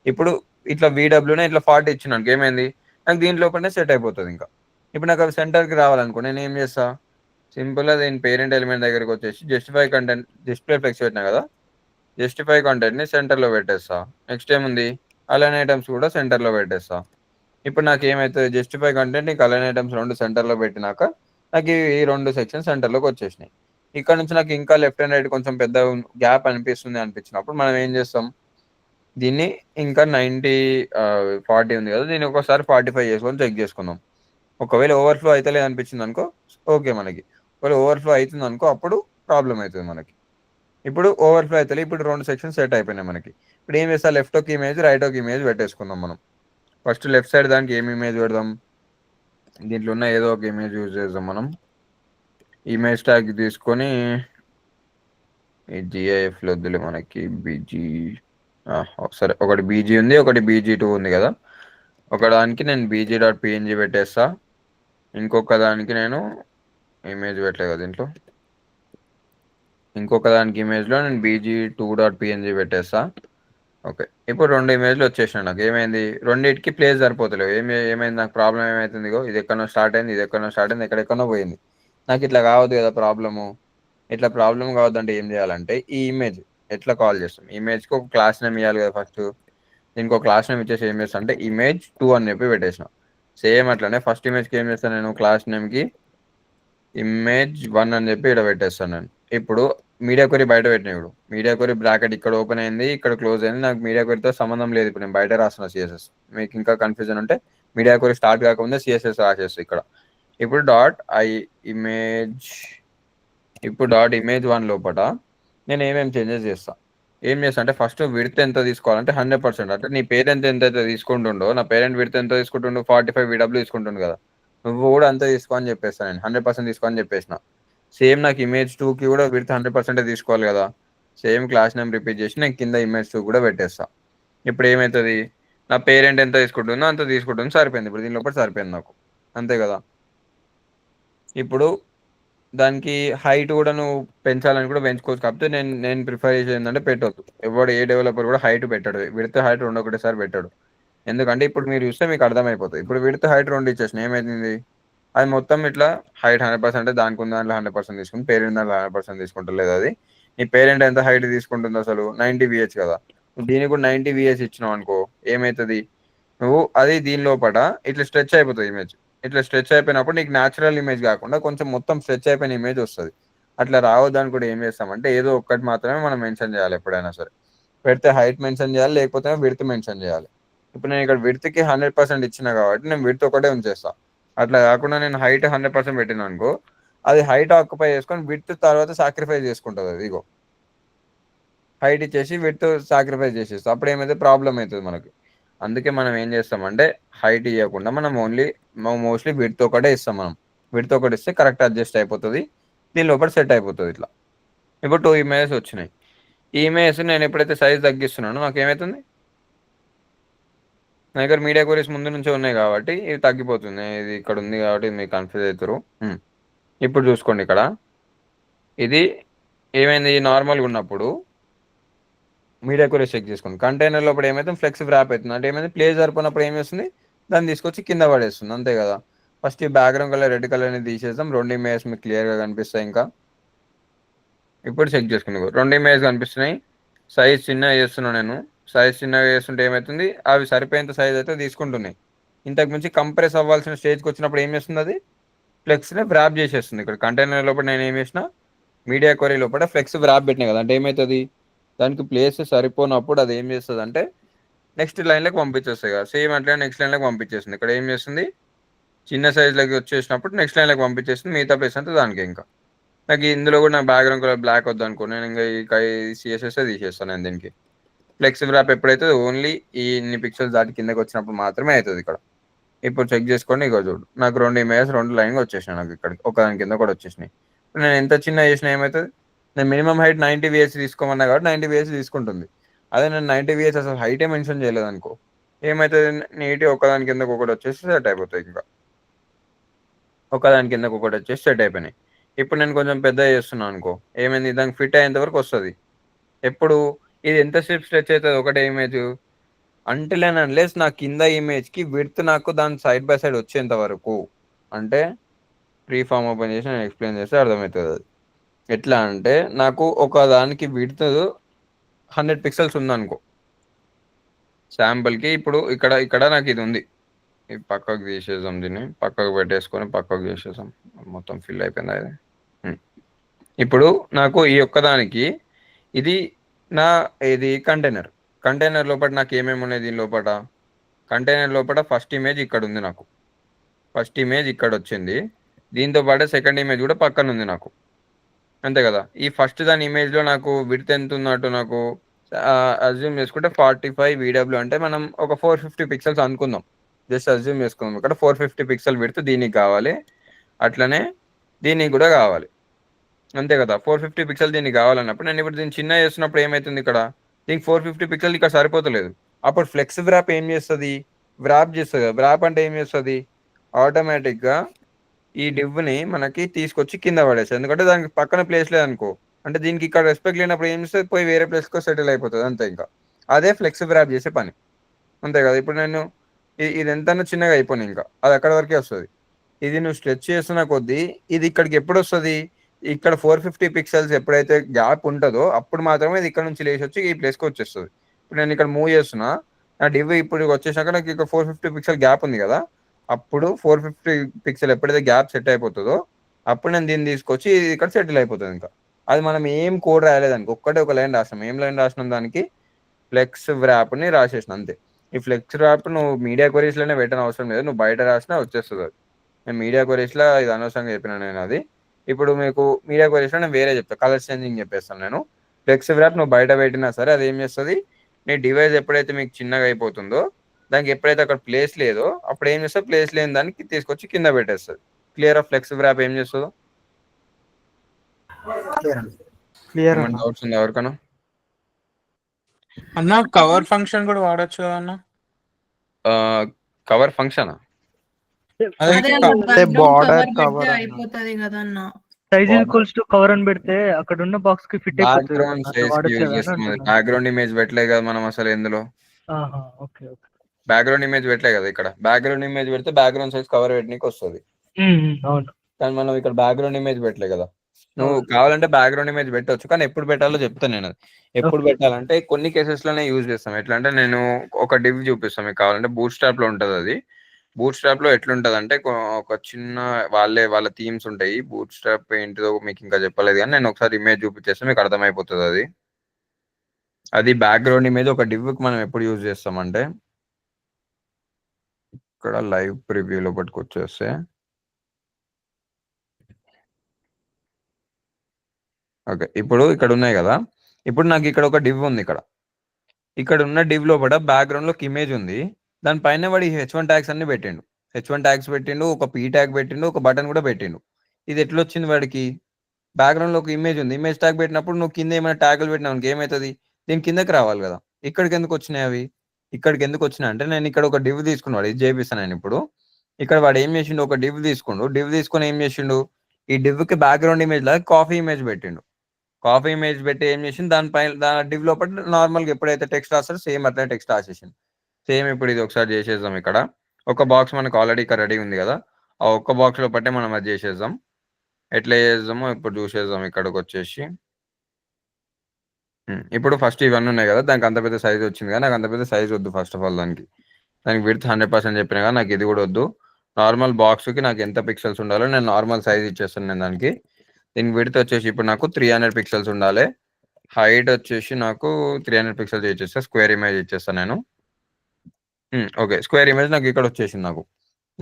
ఇప్పుడు ఇట్లా వీడబ్ల్యూనే ఇట్లా 40 ఇచ్చినానుకో ఏమైంది, నాకు దీని లోపలనే సెట్ అయిపోతది ఇంకా. ఇప్పుడు నాకు అవి సెంటర్‌కి రావాలనుకో నేనేం చేస్తా, సింపుల్‌గా దీని పేరెంట్ ఎలిమెంట్ దగ్గరకొచ్చేసి జస్టిఫై కంటెంట్ డిస్‌ప్లే ఫ్లెక్స్ పెట్టినా కదా! జస్టిఫై కంటెంట్‌ని సెంటర్‌లో పెట్టేస్తా. నెక్స్ట్ ఏముంది, అలైన్ ఐటెమ్స్ కూడా సెంటర్‌లో పెట్టేస్తా. ఇప్పుడు నాకేమైతది, జస్టిఫై కంటెంట్ ఇంకా అలైన్ ఐటెమ్స్ 2 సెంటర్‌లో పెట్టినాక నాకు ఈ 2 సెక్షన్స్ సెంటర్‌లోకి వచ్చేసినాయి. ఇక్కడ నుంచి నాకు ఇంకా లెఫ్ట్ అండ్ రైట్ కొంచెం పెద్ద గ్యాప్ అనిపిస్తుంది అనిపించినప్పుడు మనం ఏం చేస్తాం, దీన్ని ఇంకా 40 ఉంది కదా! దీన్ని ఒక్కసారి 45 చేసుకొని చెక్ చేసుకుందాం. ఒకవేళ ఓవర్‌ఫ్లో అయితలేదు అనిపించిందనుకో ఓకే మనకి. ఒకవేళ ఓవర్‌ఫ్లో అయితుందనుకో అప్పుడు ప్రాబ్లమ్ అయితది మనకి. ఇప్పుడు ఓవర్‌ఫ్లో అయితలే. ఇప్పుడు 2 సెక్షన్స్ సెట్ అయిపోయినాయి మనకి. ఇప్పుడు ఏం చేస్తా, లెఫ్ట్ ఒక ఇమేజ్, రైట్ ఒక ఇమేజ్ పెట్టేసుకుందాం మనం. ఫస్ట్ లెఫ్ట్ సైడ్ దానికి ఏం ఇమేజ్ పెడదాం? దీంట్లో ఉన్న ఏదో ఒక ఇమేజ్ యూజ్ చేద్దాం మనం. ఇమేజ్ ట్యాగ్ తీసుకొని ఈ జిఐఎఫ్‌లో వద్దులే మనకి సరే ఒకటి బీజీ ఉంది, ఒకటి బీజీ2 ఉంది కదా! ఒకదానికి నేను bg.png పెట్టేస్తా. ఇంకొక దానికి నేను ఇమేజ్ పెట్టలే కదా దీంట్లో. ఇంకొక దానికి ఇమేజ్‌లో నేను bg2.png పెట్టేస్తా. ఓకే. ఇప్పుడు 2 ఇమేజ్‌లు వచ్చేసినాయి నాకు. ఏమైంది, రెండిటికి ప్లేస్ సరిపోతలేవు. ఏమైంది నాకు ప్రాబ్లమ్ ఏమైతుంది, ఇగో ఇది ఎక్కడనో స్టార్ట్ అయింది, ఇది ఎక్కడనో స్టార్ట్ అయింది, ఎక్కడెక్కడనో పోయింది. నాకు ఇట్లా కావద్దు కదా ప్రాబ్లము. ఇట్లా ప్రాబ్లమ్ కావద్దంటే ఏం చేయాలంటే ఈ ఇమేజ్ ఎట్లా కాల్ చేస్తాం, ఇమేజ్‌కి ఒక క్లాస్ నేమ్ ఇయ్యాలి కదా ఫస్ట్. దీనికి ఒక క్లాస్ నేమ్ ఇచ్చేసి ఏం చేస్తా అంటే ఇమేజ్2 అని చెప్పి పెట్టేసిన. సేమ్ అట్లనే ఫస్ట్ ఇమేజ్‌కి ఏం చేస్తాను నేను, క్లాస్ నేమ్‌కి ఇమేజ్1 అని చెప్పి ఈడ పెట్టేస్తాను నేను. ఇప్పుడు మీడియా క్వెరీ బయట పెట్టినా చూడు. మీడియా క్వెరీ బ్రాకెట్ ఇక్కడ ఓపెన్ అయింది, ఇక్కడ క్లోజ్ అయింది. నాకు మీడియా క్వెరీతో సంబంధం లేదు. ఇప్పుడు నేను బయట రాస్తున్నా సిఎస్ఎస్. మీకు ఇంకా కన్‌ఫ్యూజన్ ఉంటే మీడియా క్వెరీ స్టార్ట్ కాకముందే సిఎస్ఎస్ రాసేస్తా ఇక్కడ. ఇప్పుడు ఇమేజ్ ఇప్పుడు .image1 లోపట నేను ఏమేమి చేంజెస్ చేస్తా. ఏం చేస్తా అంటే ఫస్ట్ విడ్త్ ఎంత తీసుకోవాలంటే 100%. అంటే నీ పేరెంట్ ఎంతైతే తీసుకుంటుండో, నా పేరెంట్ విడ్త్ ఎంత తీసుకుంటుండు 45 వీడబ్ల్యూ తీసుకుంటుండు కదా! నువ్వు కూడా అంతే తీసుకో అని చెప్పేస్తా నేను. 100% తీసుకో అని చెప్పేసిన. సేమ్ నాకు ఇమేజ్2కి కూడా విడ్త్ 100% తీసుకోవాలి కదా! సేమ్ క్లాస్ నేమ్ రిపీట్ చేసి నేను కింద ఇమేజ్2 కూడా పెట్టేస్తా. ఇప్పుడు ఏమైతది, నా పేరెంట్ ఎంత తీసుకుంటుందో అంత తీసుకుంటుంది, సరిపోయింది. ఇప్పుడు దీని లోపల సరిపోయింది నాకు. అంతే కదా! ఇప్పుడు దానికి హైట్ కూడా నువ్వు పెంచాలని కూడా పెంచుకోవచ్చు. కాకపోతే నేను నేను ప్రిఫర్ చేసేది ఏంటంటే పెట్టొద్దు. ఏ డెవలపర్ కూడా హైట్ పెట్టడు. విడ్త్, హైట్ 2 ఒకటేసారి పెట్టడు. ఎందుకంటే ఇప్పుడు మీరు చూస్తే మీకు అర్థమైపోతది. ఇప్పుడు విడ్త్, హైట్ 2 ఇచ్చేసిన ఏమైతుంది, అది మొత్తం ఇట్లా హైట్ 100% దానికి ఉన్న దాంట్లో 100% తీసుకుంది. పేరెంట్ దాంట్లో 100% తీసుకుంటలేదు అది. నీ పేరెంట్ ఎంత హైట్ తీసుకుంటుంది అసలు 90 వీహెచ్ కదా! దీనికి కూడా 90 వీహెచ్ ఇచ్చినావు అనుకో ఏమైతది, నువ్వు అది దీని లోపట ఇట్లా స్ట్రెచ్ అయిపోతది ఇమేజ్. ఇట్లా స్ట్రెచ్ అయిపోయినప్పుడు నీకు న్యాచురల్ ఇమేజ్ కాకుండా కొంచెం మొత్తం స్ట్రెచ్ అయిపోయిన ఇమేజ్ వస్తది. అట్లా రావద్దని కూడా ఏం చేస్తామంటే ఏదో ఒక్కటి మాత్రమే మనం మెన్షన్ చేయాలి ఎప్పుడైనా సరే. పెడితే హైట్ మెన్షన్ చేయాలి, లేకపోతే విడ్త్ మెన్షన్ చేయాలి. ఇప్పుడు నేను ఇక్కడ విడ్త్‌కి 100% ఇచ్చినా కాబట్టి నేను విడ్త్ ఒకటే ఉంచేస్తా. అట్లా కాకుండా నేను హైట్ 100% పెట్టినాననుకో అది హైట్ ఆక్యుపై చేసుకొని విడ్త్ తర్వాత సాక్రిఫైస్ చేసుకుంటది అది. ఇగో హైట్ ఇచ్చేసి విడ్త్ సాక్రిఫైస్ చేసేస్తాం. అప్పుడు ఏమైతే ప్రాబ్లం అవుతుంది మనకి. అందుకే మనం ఏం చేస్తామంటే హైట్ ఇవ్వకుండా మనం మోస్ట్లీ విడ్త్ ఒకటే ఇస్తాం. మనం విడ్త్ ఒకటి ఇస్తే కరెక్ట్ అడ్జస్ట్ అయిపోతుంది, దీని లోపల సెట్ అయిపోతుంది ఇట్లా. ఇప్పుడు 2 ఇమేజెస్ వచ్చినాయి. ఈ ఇమేజెస్ నేను ఎప్పుడైతే సైజ్ తగ్గిస్తున్నానో నాకు ఏమవుతుంది, నా దగ్గర మీడియా క్వరీస్ ముందు నుంచే ఉన్నాయి కాబట్టి ఇది తగ్గిపోతుంది. ఇది ఇక్కడ ఉంది కాబట్టి మీకు కన్ఫ్యూజ్ అవుతారు. ఇప్పుడు చూసుకోండి ఇక్కడ ఇది ఏమైంది, నార్మల్గా ఉన్నప్పుడు మీడియా క్వరీస్ చెక్ చేసుకోండి. కంటైనర్ లోపల ఏమైతే ఫ్లెక్స్ వ్రాప్ అవుతుంది అంటే ఏమైతే ప్లేస్ సరిపోయినప్పుడు ఏం చేస్తుంది, దాన్ని తీసుకొచ్చి కింద పడేస్తుంది, అంతే కదా. ఫస్ట్ ఈ బ్యాక్గ్రౌండ్ కలర్ రెడ్ కలర్ని తీసేద్దాం. 2 ఇమేజెస్ మీకు క్లియర్గా కనిపిస్తాయి. ఇంకా ఇప్పుడు చెక్ చేసుకుని 2 ఇమేజెస్ కనిపిస్తున్నాయి. సైజ్ చిన్నగా చేస్తున్నాను నేను. సైజ్ చిన్నగా చేస్తుంటే ఏమవుతుంది, అవి సరిపోయేంత సైజ్ అయితే తీసుకుంటున్నాయి. ఇంతకు మించి కంప్రెస్ అవ్వాల్సిన స్టేజ్కి వచ్చినప్పుడు ఏం చేస్తుంది, అది ఫ్లెక్స్ని వ్రాప్ చేసేస్తుంది. ఇక్కడ కంటైనర్ లోపల నేను ఏం చేసిన, మీడియా క్వరీ లోపల ఫ్లెక్స్ వ్రాప్ పెట్టినా కదా, అంటే ఏమవుతుంది, దానికి ప్లేస్ సరిపోనప్పుడు అది ఏం చేస్తుంది అంటే నెక్స్ట్ లైన్లోకి పంపించేస్తుంది కదా. సేమ్ అట్లా నెక్స్ట్ లైన్లోకి పంపించేస్తుంది. ఇక్కడ ఏం చేస్తుంది, చిన్న సైజ్లోకి వచ్చేసినప్పుడు నెక్స్ట్ లైన్లోకి పంపించేస్తుంది, మిగతా ప్లేస్ అంతా దానికి. ఇంకా నాకు ఇందులో కూడా నాకు బ్యాక్గ్రౌండ్ కలర్ బ్లాక్ వద్దు అనుకో, నేను ఇంకా ఈ సిఎస్ఎస్ తీసేస్తాను నేను దీనికి. ఫ్లెక్స్ వ్రాప్ ఎప్పుడైతే ఓన్లీ ఈ ఇన్ని పిక్సెల్స్ దాటి కిందకి వచ్చినప్పుడు మాత్రమే అవుతుంది ఇక్కడ. ఇప్పుడు చెక్ చేసుకోండి, ఇక చూడు నాకు 2 ఇమేజెస్ 2 లైన్గా వచ్చేసినాయి. నాకు ఇక్కడ ఒక దాని కింద కూడా వచ్చేసినాయి. నేను ఎంత చిన్న చేసినా ఏమవుతుంది, నేను మినిమం హైట్ 90 VH తీసుకోమన్నా కాబట్టి 90 VH తీసుకుంటుంది. అదే నేను 90 VH అసలు హైటే మెన్షన్ చేయలేదు అనుకో, ఏమవుతుంది, నీట్గా ఒకదాని కిందకు ఒకటి వచ్చేసి సెట్ అయిపోతుంది. ఇంకా ఒకదాని కిందకు ఒకటి వచ్చేసి సెట్ అయిపోయినాయి. ఇప్పుడు నేను కొంచెం పెద్ద చేస్తున్నాను అనుకో, ఏమైంది, దానికి ఫిట్ అయ్యేంత వరకు వస్తుంది. ఎప్పుడు ఇది ఎంతసేపు స్ట్రెచ్ అవుతుంది ఒకటే ఇమేజ్, అంటిల్ అండ్ అన్లెస్ నా కింద ఇమేజ్కి విడ్త్ నాకు దాని సైడ్ బై సైడ్ వచ్చేంత వరకు. అంటే ఫ్రీ ఫామ్ ఓపెన్ చేసి నేను ఎక్స్ప్లెయిన్ చేస్తే అర్థమవుతుంది. అది ఎట్లా అంటే నాకు ఒక దానికి విడ్త్ 100 పిక్సెల్స్ ఉందనుకో శాంపుల్కి. ఇప్పుడు ఇక్కడ ఇక్కడ నాకు ఇది ఉంది, ఇది పక్కకు తీసేసాం, దీన్ని పక్కకు పెట్టేసుకొని పక్కకు చేసేసాం, మొత్తం ఫిల్ అయిపోయింది అది. ఇప్పుడు నాకు ఈ ఒక్కదానికి ఇది నా ఇది కంటైనర్ లోపల నాకు ఏమేమి ఉన్నాయి, దీని లోపల కంటైనర్ లోపల ఫస్ట్ ఇమేజ్ ఇక్కడ ఉంది, నాకు ఫస్ట్ ఇమేజ్ ఇక్కడ వచ్చింది. దీంతో పాటు సెకండ్ ఇమేజ్ కూడా పక్కన ఉంది నాకు, అంతే కదా. ఈ ఫస్ట్ దాని ఇమేజ్లో నాకు విడ్త్ ఎంత ఉన్నట్టు నాకు అజ్యూమ్ చేసుకుంటే 45 VW అంటే మనం ఒక 450 పిక్సెల్స్ అనుకుందాం, జస్ట్ అజ్యూమ్ చేసుకుందాం. ఇక్కడ 450 పిక్సెల్ విడ్త్ దీనికి కావాలి, అట్లనే దీనికి కూడా కావాలి, అంతే కదా. 450 పిక్సెల్ దీనికి కావాలన్నప్పుడు నేను ఇప్పుడు దీన్ని చిన్న చేస్తున్నప్పుడు ఏమవుతుంది, ఇక్కడ దీనికి 450 పిక్సెల్ ఇక్కడ సరిపోతలేదు. అప్పుడు ఫ్లెక్స్ వ్రాప్ ఏం చేస్తుంది, వ్రాప్ చేస్తుంది కదా. వ్రాప్ అంటే ఏం చేస్తుంది, ఆటోమేటిక్గా ఈ డివ్ని మనకి తీసుకొచ్చి కింద పడేస్తుంది, ఎందుకంటే దానికి పక్కన ప్లేస్ లేదనుకో, అంటే దీనికి ఇక్కడ రెస్పెక్ట్ లేనప్పుడు ఏం చేస్తుంది, పోయి వేరే ప్లేస్కో సెటిల్ అయిపోతుంది, అంతే. ఇంకా అదే ఫ్లెక్స్ వ్రాప్ చేసే పని, అంతే కదా. ఇప్పుడు నేను ఇది ఎంత చిన్నగా అయిపోయినా ఇంకా అది అక్కడ వరకే వస్తుంది. ఇది నువ్వు స్ట్రెచ్ చేస్తున్న కొద్దీ ఇది ఇక్కడికి ఎప్పుడు వస్తుంది, ఇక్కడ 450 పిక్సెల్స్ ఎప్పుడైతే గ్యాప్ ఉంటుందో అప్పుడు మాత్రమే ఇది ఇక్కడ నుంచి లేచి వచ్చి ఈ ప్లేస్కి వచ్చేస్తుంది. ఇప్పుడు నేను ఇక్కడ మూవ్ చేస్తున్నా, నా డివ్ ఇప్పుడు వచ్చేసాక నాకు ఇక్కడ 450 పిక్సెల్ గ్యాప్ ఉంది కదా, అప్పుడు 450 పిక్సెల్ ఎప్పుడైతే గ్యాప్ సెట్ అయిపోతుందో అప్పుడు నేను దీన్ని తీసుకొచ్చి ఇక్కడ సెటిల్ అయిపోతుంది. ఇంకా అది మనం ఏం కోడ్ రాయలేదానికి, ఒక్కటే ఒక లైన్ రాసినాం. ఏం లైన్ రాసినాం, దానికి ఫ్లెక్స్ వ్రాప్ని రాసేసిన, అంతే. ఈ ఫ్లెక్స్ వ్రాప్ నువ్వు మీడియా క్వరీస్లోనే పెట్టిన అవసరం లేదు, నువ్వు బయట రాసినా వచ్చేస్తుంది అది. నేను మీడియా క్వరీస్లో ఇది అనవసరంగా చెప్పినా నేను అది. ఇప్పుడు మీకు మీడియా క్వరీస్లో నేను వేరే చెప్తాను, కలర్ చేంజింగ్ చెప్పేస్తాను నేను. ఫ్లెక్స్ వ్రాప్ నువ్వు బయట పెట్టినా సరే అది ఏం చేస్తుంది, నీ డివైస్ ఎప్పుడైతే మీకు చిన్నగా అయిపోతుందో దానికి ఎప్పుడైతే అక్కడ ప్లేస్ లేదో అప్పుడు ఏం చేస్తుంది, ప్లేస్ లేని దానికి తీసుకొచ్చి కింద పెట్టేస్తుంది. క్లియర్ ఆఫ్ ఫ్లెక్స్ వ్రాప్ ఏం చేస్తుందో. ఏమైనా డౌట్స్ ఉందా ఎవరికైనా? అన్న కవర్ ఫంక్షన్ కూడా వాడచ్చు కదా అన్న. కవర్ ఫంక్షన్ బార్డర్ కవర్ అయిపోతది కదా అన్న. సైజ్ ఈక్వల్స్ టు కవర్ అని పెడితే అక్కడ ఉన్న బాక్స్ కి ఫిట్ అయిపోతుంది. బ్యాక్గ్రౌండ్ సైజ్ కి యూజ్ చేస్తాం, బ్యాక్గ్రౌండ్ ఇమేజ్ పెట్టలే కదా మనం అసలు ఎందులో. ఓకే ఓకే, బ్యాక్గ్రౌండ్ ఇమేజ్ పెట్టలే కదా ఇక్కడ. బ్యాక్గ్రౌండ్ ఇమేజ్ పెడితే బ్యాక్గ్రౌండ్ సైజ్ కవర్ పెట్టడానికి వస్తుంది, అవును. కానీ మనం ఇక్కడ బ్యాక్గ్రౌండ్ ఇమేజ్ పెట్టలే కదా. నువ్వు కావాలంటే బ్యాక్గ్రౌండ్ ఇమేజ్ పెట్టవచ్చు, కానీ ఎప్పుడు పెట్టాలో చెప్తాను నేను. అది ఎప్పుడు పెట్టాలంటే కొన్ని కేసెస్ లోనే యూజ్ చేస్తాం. ఎట్లా అంటే నేను ఒక డివ్ చూపిస్తాను మీకు కావాలంటే, బూట్ స్ట్రాప్ లో ఉంటుంది అది. బూట్ స్ట్రాప్ లో ఎట్లుంటది అంటే ఒక చిన్న వాళ్ళ థీమ్స్ ఉంటాయి. బూట్ స్ట్రాప్ ఏంటిదో మీకు ఇంకా చెప్పలేదు, కానీ నేను ఒకసారి ఇమేజ్ చూపించేస్తే మీకు అర్థమైపోతుంది. అది బ్యాక్గ్రౌండ్ ఇమేజ్ ఒక డివ్ కి మనం ఎప్పుడు యూజ్ చేస్తామంటే, ఇక్కడ లైవ్ ప్రివ్యూలో పట్టుకొచ్చేస్తే ఓకే, ఇప్పుడు ఇక్కడ ఉన్నాయి కదా, ఇప్పుడు నాకు ఇక్కడ ఒక డివ్ ఉంది. ఇక్కడ ఉన్న డివ్ లోపల బ్యాక్గ్రౌండ్ లో ఇమేజ్ ఉంది. దానిపైన వాడి H1 ట్యాగ్స్ అన్ని పెట్టిండు. H1 ట్యాగ్స్ పెట్టిండు, ఒక P ట్యాగ్ పెట్టిండు, ఒక బటన్ కూడా పెట్టిండు. ఇది ఎట్లా వచ్చింది వాడికి? బ్యాక్గ్రౌండ్ లో ఒక ఇమేజ్ ఉంది. ఇమేజ్ ట్యాగ్ పెట్టినప్పుడు నువ్వు కింద ఏమైనా ట్యాగులు పెట్టినావు ఏమవుతుంది? దీని కిందకి రావాలి కదా. ఇక్కడికి ఎందుకు వచ్చినాయి అవి? ఇక్కడికి ఎందుకు వచ్చినాయి అంటే నేను ఇక్కడ ఒక డివ్ తీసుకున్నాడు. ఇది చేపిస్తాను నేను ఇప్పుడు. ఇక్కడ వాడు ఏం చేసిండు? ఒక డివ్ తీసుకుండు. డివ్ తీసుకొని ఏం చేసిండు? ఈ డివ్ కి బ్యాక్గ్రౌండ్ ఇమేజ్ లాగా కాఫీ ఇమేజ్ పెట్టిండు. కాఫీ ఇమేజ్ పెట్టి ఏం చేసింది? దానిపైన డివ్ లోపల నార్మల్గా ఎప్పుడైతే టెక్స్ట్ రాస్తారో సేమ్ అట్లా టెక్స్ట్ రాసేసింది. సేమ్ ఇప్పుడు ఇది ఒకసారి చేసేద్దాం. ఇక్కడ ఒక బాక్స్ మనకు ఆల్రెడీ ఇక్కడ రెడీ ఉంది కదా. ఆ ఒక్క బాక్స్ లో పట్టే మనం అది చేసేద్దాం. ఎట్లా చేద్దామో ఇప్పుడు చూసేద్దాం. ఇక్కడికి వచ్చేసి ఇప్పుడు ఫస్ట్ ఇవన్నీ ఉన్నాయి కదా. దానికి అంత పెద్ద సైజ్ వచ్చింది కదా. నాకు అంత పెద్ద సైజ్ వద్దు. ఫస్ట్ ఆఫ్ ఆల్ దానికి విడ్త్ 100% చెప్పినా కదా. నాకు ఇది కూడా వద్దు. నార్మల్ బాక్స్కి నాకు ఎంత పిక్సెల్స్ ఉండాలో నేను నార్మల్ సైజ్ ఇచ్చేస్తాను నేను దానికి. దీనికి విడ్త్ వచ్చేసి ఇప్పుడు నాకు 300 పిక్సెల్స్ ఉండాలి. హైట్ వచ్చేసి నాకు 300 పిక్సెల్స్ ఇచ్చేస్తా. స్క్వేర్ ఇమేజ్ ఇచ్చేస్తాను నేను. ఓకే, స్క్వేర్ ఇమేజ్ నాకు ఇక్కడ వచ్చేసింది నాకు.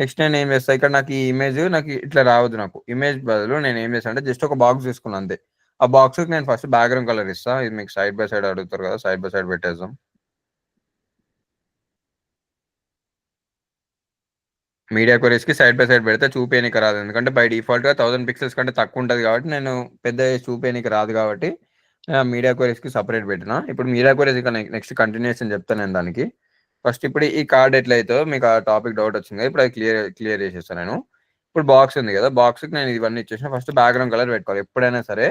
నెక్స్ట్ నేను ఏం చేస్తాను? ఇక్కడ నాకు ఈ ఇమేజ్ నాకు ఇట్లా రావద్దు. నాకు ఇమేజ్ బదులు నేను ఏం చేస్తాను అంటే జస్ట్ ఒక బాక్స్ తీసుకున్నాను అంతే. ఆ బాక్స్కి నేను ఫస్ట్ బ్యాక్గ్రౌండ్ కలర్ ఇస్తాను. ఇది మీకు సైడ్ బై సైడ్ అడుగుతారు కదా. సైడ్ బై సైడ్ పెట్టేద్దాం. మీడియా కొరీస్కి సైడ్ బై సైడ్ పెడితే చూపేయనికి రాదు. ఎందుకంటే బై డిఫాల్ట్గా 1000 పిక్సెల్స్ కంటే తక్కువ ఉంటుంది కాబట్టి నేను పెద్ద చూపేయనికి రాదు కాబట్టి మీడియా కొరీస్కి సపరేట్ పెట్టిన. ఇప్పుడు మీడియా కొరీస్ ఇక నెక్స్ట్ కంటిన్యూషన్ చెప్తాను నేను దానికి. ఫస్ట్ ఇప్పుడు ఈ కార్డ్ ఎట్లయితే మీకు ఆ టాపిక్ డౌట్ వచ్చింది కదా. ఇప్పుడు అది క్లియర్ చేసేస్తాను నేను. ఇప్పుడు బాక్స్ ఉంది కదా. బాక్స్కి నేను ఇవన్నీ ఇచ్చేసిన. ఫస్ట్ బ్యాక్గ్రౌండ్ కలర్ పెట్టుకోవాలి. ఎప్పుడైనా సరే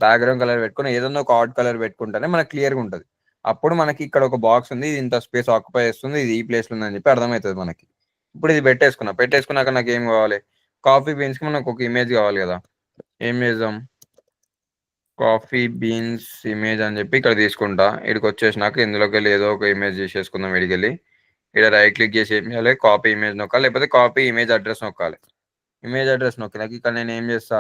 బ్యాక్గ్రౌండ్ కలర్ పెట్టుకుని ఏదన్నా ఒక ఆడ్ కలర్ పెట్టుకుంటేనే మనకు క్లియర్గా ఉంటుంది. అప్పుడు మనకి ఇక్కడ ఒక బాక్స్ ఉంది, ఇది ఇంత స్పేస్ ఆక్యుపై చేస్తుంది, ఇది ఈ ప్లేస్లో ఉందని చెప్పి అర్థమవుతుంది మనకి. ఇప్పుడు ఇది పెట్టేసుకున్నాక నాకు ఏం కావాలి? కాఫీ బీన్స్కి మనకు ఒక ఇమేజ్ కావాలి కదా. ఏం చేద్దాం? కాఫీ బీన్స్ ఇమేజ్ అని చెప్పి ఇక్కడ తీసుకుంటా. ఇక్కడికి వచ్చేసినాక ఇందులోకి వెళ్ళి ఏదో ఒక ఇమేజ్ తీసేసుకుందాం. ఇక్కడికి వెళ్ళి ఇక్కడ రైట్ క్లిక్ చేసి ఏం చేయాలి? కాపీ ఇమేజ్ నొక్కాలి, లేకపోతే కాపీ ఇమేజ్ అడ్రస్ నొక్కాలి. ఇమేజ్ అడ్రస్ నొక్కినాక ఇక్కడ నేను ఏం చేస్తా?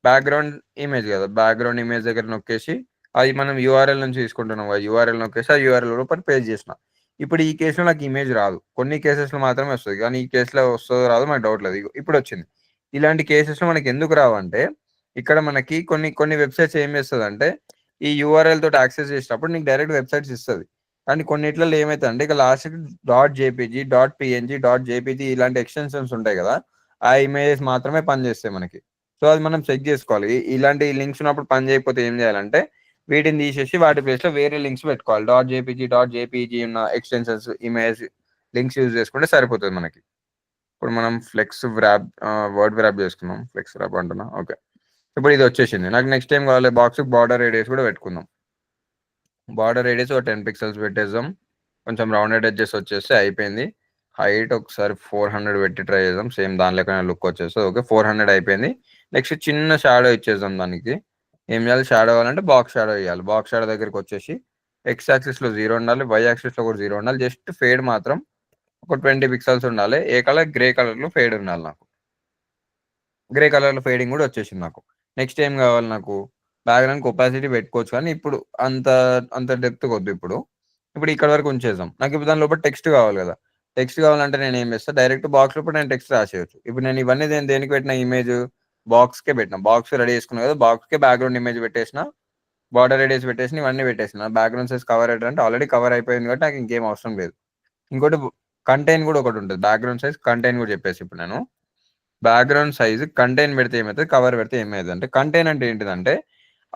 బ్యాక్గ్రౌండ్ ఇమేజ్ కదా, బ్యాక్గ్రౌండ్ ఇమేజ్ దగ్గర నొక్కేసి అది మనం యూఆర్ఎల్ నుంచి తీసుకుంటున్నాం కదా. యూఆర్ఎల్ నొక్కేసి ఆ యూఆర్ఎల్ లోపల పేస్ట్ చేసిన. ఇప్పుడు ఈ కేసులో నాకు ఇమేజ్ రాదు. కొన్ని కేసెస్లో మాత్రమే వస్తుంది, కానీ ఈ కేసులో వస్తుందో రాదు మనకు డౌట్ లేదు. ఇప్పుడు వచ్చింది. ఇలాంటి కేసెస్లో మనకి ఎందుకు రావంటే ఇక్కడ మనకి కొన్ని వెబ్సైట్స్ ఏం చేస్తుంది అంటే ఈ యూఆర్ఎల్ తోటి యాక్సెస్ చేసినప్పుడు నీకు డైరెక్ట్ వెబ్సైట్స్ ఇస్తుంది. కానీ కొన్నిట్లలో ఏమవుతుంది అంటే ఇక లాస్ట్ .jpg .png .jpg ఇలాంటి ఎక్స్టెన్షన్స్ ఉంటాయి కదా. ఆ ఇమేజెస్ మాత్రమే పనిచేస్తాయి మనకి. సో అది మనం చెక్ చేసుకోవాలి. ఇలాంటి లింక్స్ ఉన్నప్పుడు పని చేయకపోతే ఏం చేయాలంటే వీటిని తీసేసి వాటి ప్లేస్లో వేరే లింక్స్ పెట్టుకోవాలి. .jpg ఉన్న ఎక్స్టెన్షన్స్ ఇమేజ్ లింక్స్ యూజ్ చేసుకుంటే సరిపోతుంది మనకి. ఇప్పుడు మనం ఫ్లెక్స్ వ్రాప్ వర్డ్ వ్రాప్ చేసుకున్నాం. ఫ్లెక్స్ వ్రాప్ అంటున్నా. ఓకే, ఇప్పుడు ఇది వచ్చేసింది. నాకు నెక్స్ట్ టైం కావాలి బాక్స్కి బార్డర్ రేడియస్ కూడా పెట్టుకుందాం. బార్డర్ రేడియస్ ఒక 10 పిక్సెల్స్ పెట్టేద్దాం. కొంచెం రౌండెడ్ ఎడ్జెస్ వచ్చేస్తే అయిపోయింది. హైట్ ఒకసారి 400 పెట్టి ట్రై చేద్దాం. సేమ్ దాని లెక్కనే లుక్ వచ్చేస్తుంది. ఓకే, 400 అయిపోయింది. నెక్స్ట్ చిన్న షాడో ఇచ్చేద్దాం. దానికి ఏం చేయాలి? షాడో కావాలంటే బాక్స్ షాడో ఇవ్వాలి. బాక్స్ షాడో దగ్గరికి వచ్చేసి X యాక్సిస్లో 0 ఉండాలి, Y యాక్సిస్లో కూడా 0 ఉండాలి. జస్ట్ ఫేడ్ మాత్రం ఒక 20 పిక్సెల్స్ ఉండాలి. ఏ కలర్? గ్రే కలర్లో ఫేడ్ ఉండాలి. నాకు గ్రే కలర్లో ఫేడింగ్ కూడా వచ్చేసింది నాకు. నెక్స్ట్ ఏం కావాలి? నాకు బ్యాక్గ్రౌండ్ ఒపాసిటీ పెట్టుకోవచ్చు, కానీ ఇప్పుడు అంత డెప్త్ వద్దు. ఇప్పుడు ఇక్కడ వరకు ఉంచేద్దాం. నాకు ఇప్పుడు దాని లోపల టెక్స్ట్ కావాలి కదా. టెక్స్ట్ కావాలంటే నేను ఏం చేస్తాను? డైరెక్ట్ బాక్స్ లోపల నేను టెక్స్ట్ రాసేయచ్చు. ఇప్పుడు నేను ఇవన్నీ దేనికి పెట్టిన? ఇమేజ్ బాక్స్కే పెట్టిన. బాక్స్ రెడీ చేసుకున్నా కదా. బాక్స్కే బ్యాక్గ్రౌండ్ ఇమేజ్ పెట్టేసిన, బార్డర్ రేడియస్ పెట్టేసిన, ఇవన్నీ పెట్టేసిన. బ్యాక్గ్రౌండ్ సైజ్ కవర్ అంటే ఆల్రెడీ కవర్ అయిపోయింది కాబట్టి నాకు ఇంకేం అవసరం లేదు. ఇంకోటి కంటైన్ కూడా ఒకటి ఉంటుంది. బ్యాక్గ్రౌండ్ సైజ్ కంటైన్ కూడా చెప్పేసి ఇప్పుడు నేను బ్యాక్గ్రౌండ్ సైజ్ కంటైన్ పెడితే ఏమవుతుంది, కవర్ పెడితే ఏమవుతుంది అంటే కంటైన్ అంటే ఏంటిదంటే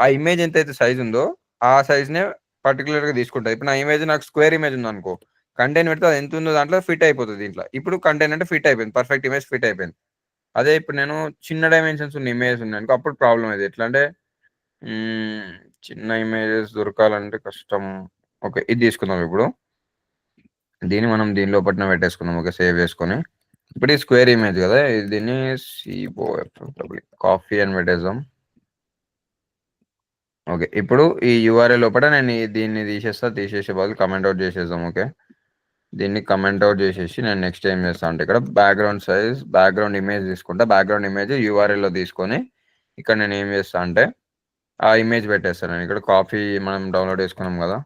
ఆ ఇమేజ్ ఎంతైతే సైజ్ ఉందో ఆ సైజ్నే పర్టికులర్గా తీసుకుంటుంది. ఇప్పుడు నా ఇమేజ్ నాకు స్క్వేర్ ఇమేజ్ ఉంది అనుకో, కంటైన్ పెడితే అది ఎంత ఉందో దాంట్లో ఫిట్ అయిపోతుంది దీంట్లో. ఇప్పుడు కంటైన్ అంటే ఫిట్ అయిపోయింది, పర్ఫెక్ట్ ఇమేజ్ ఫిట్ అయిపోయింది. అదే ఇప్పుడు నేను చిన్న డైమెన్షన్స్ ఉన్న ఇమేజ్ ఉంది అనుకో, అప్పుడు ప్రాబ్లం అది. ఎట్లా అంటే చిన్న ఇమేజెస్ దొరకాలంటే కష్టం. ఓకే, ఇది తీసుకుందాం. ఇప్పుడు దీన్ని మనం దీనిలో పట్టిన పెట్టేసుకుందాం. ఓకే, సేవ్ చేసుకొని ఇప్పుడు ఈ స్క్వేర్ ఇమేజ్ కదా, దీన్ని కాఫీ అని పెట్టేద్దాం. ఓకే, ఇప్పుడు ఈ యూఆర్ఎల్ లోపల నేను దీన్ని తీసేసే బదులు కమెంట్ అవుట్ చేసేద్దాం. ఓకే, దీన్ని కమెంట్ అవుట్ చేసేసి నేను నెక్స్ట్ ఏం చేస్తాను అంటే ఇక్కడ బ్యాక్గ్రౌండ్ సైజ్ బ్యాక్గ్రౌండ్ ఇమేజ్ తీసుకుంటా. బ్యాక్గ్రౌండ్ ఇమేజ్ యూఆర్ఎల్లో తీసుకొని ఇక్కడ నేను ఏం చేస్తాను అంటే ఆ ఇమేజ్ పెట్టేస్తాను. నేను ఇక్కడ కాఫీ మనం డౌన్లోడ్ చేసుకున్నాం కదా,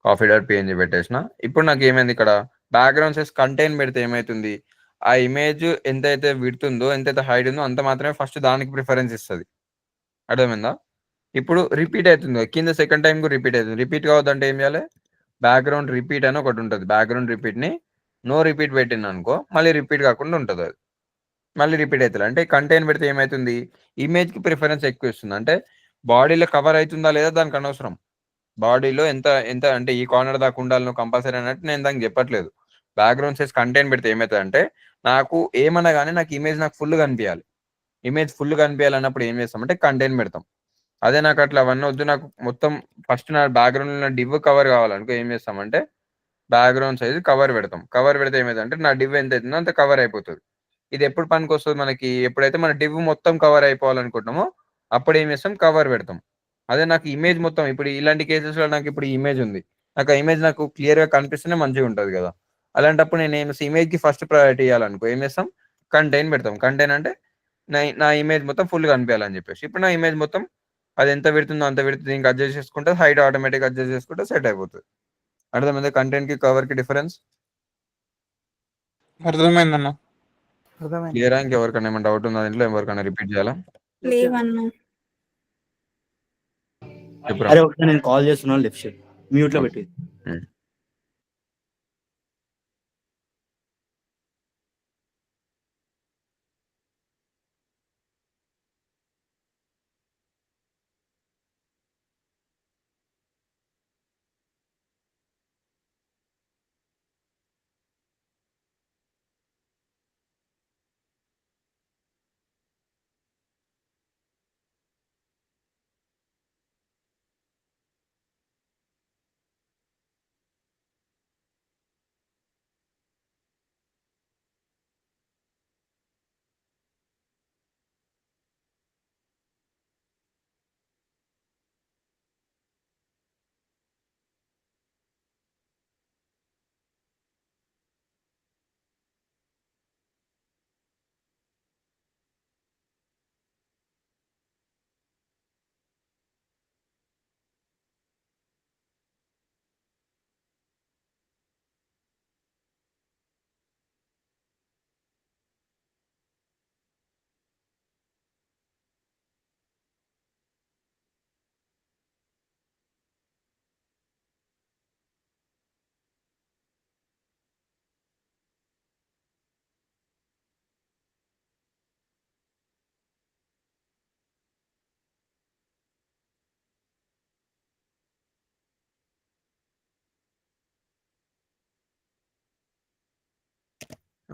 coffee.png పెట్టేసిన. ఇప్పుడు నాకు ఏమైంది? ఇక్కడ బ్యాక్గ్రౌండ్ సైజ్ కంటైన్ పెడితే ఏమవుతుంది? ఆ ఇమేజ్ ఎంతైతే విడ్త్ ఉందో, ఎంతైతే హైట్ ఉందో అంత మాత్రమే ఫస్ట్ దానికి ప్రిఫరెన్స్ ఇస్తుంది. అర్థమైందా? ఇప్పుడు రిపీట్ అవుతుంది కింద సెకండ్ టైం కూడా రిపీట్ అవుతుంది. రిపీట్ కావద్దంటే ఏం చేయాలి? బ్యాక్గ్రౌండ్ రిపీట్ అని ఒకటి ఉంటుంది. బ్యాక్గ్రౌండ్ రిపీట్ని నో రిపీట్ పెట్టింది అనుకో మళ్ళీ రిపీట్ కాకుండా ఉంటుంది. అది మళ్ళీ రిపీట్ అవుతుంది. అంటే కంటెంట్ పెడితే ఏమవుతుంది? ఇమేజ్కి ప్రిఫరెన్స్ ఎక్కువ ఇస్తుంది. అంటే బాడీలో కవర్ అవుతుందా లేదా దానికి అనవసరం. బాడీలో ఎంత ఎంత అంటే ఈ కార్నర్ దాకా ఉండాలి కంపల్సరీ అన్నట్టు నేను దానికి చెప్పట్లేదు. బ్యాక్గ్రౌండ్ సైజ్ కంటెంట్ పెడితే ఏమవుతుంది అంటే నాకు ఏమన్నా కానీ నాకు ఇమేజ్ నాకు ఫుల్ కనిపించాలి. ఇమేజ్ ఫుల్ కనిపించాలన్నప్పుడు ఏం చేస్తామంటే కంటెంట్ పెడతాం. అదే నాకు అట్లా అవన్నీ వద్దు, నాకు మొత్తం ఫస్ట్ నా బ్యాక్గ్రౌండ్ నా డివ్ కవర్ కావాలనుకో ఏం చేస్తామంటే బ్యాక్గ్రౌండ్ సైజ్ కవర్ పెడతాం. కవర్ పెడితే ఏమైందంటే నా డివ్ ఎంత అవుతుందో అంత కవర్ అయిపోతుంది. ఇది ఎప్పుడు పనికి వస్తుంది మనకి? ఎప్పుడైతే మన డివ్ మొత్తం కవర్ అయిపోవాలనుకుంటున్నామో అప్పుడు ఏం చేస్తాం? కవర్ పెడతాం. అదే నాకు ఇమేజ్ మొత్తం ఇప్పుడు ఇలాంటి కేసెస్లో నాకు ఇప్పుడు ఇమేజ్ ఉంది, నాకు ఆ ఇమేజ్ నాకు క్లియర్గా కనిపిస్తేనే మంచిగా ఉంటుంది కదా. అలాంటప్పుడు నేను ఏం చేస్తాను? ఇమేజ్కి ఫస్ట్ ప్రయారిటీ ఇవ్వాలనుకో ఏం చేస్తాం? కంటెంట్ పెడతాం. కంటెంట్ అంటే నా ఇమేజ్ మొత్తం ఫుల్ కనిపించాలని చెప్పేసి ఇప్పుడు నా ఇమేజ్ మొత్తం అది ఎంత పెడుతుందో అంత పెడుతుంది. ఇంకా అడ్జస్ట్ చేసుకుంటే హైట్ ఆటోమేటిక్ అడ్జస్ట్ చేసుకుంటే సెట్ అయిపోతుంది. అర్థమైంది కంటెంట్ కి కవర్ కి డిఫరెన్స్? అర్థమైందన్న. క్లియరా? ఇంకెవరికైనా ఏమైనా డౌట్ ఉందా దీంట్లో? ఎవరికైనా రిపీట్ చేయాలా? చెప్పురా. అరే ఒకసారి నేను కాల్ చేస్తున్నాను, లిఫ్ట్ చేయి, మ్యూట్ లో పెట్టి.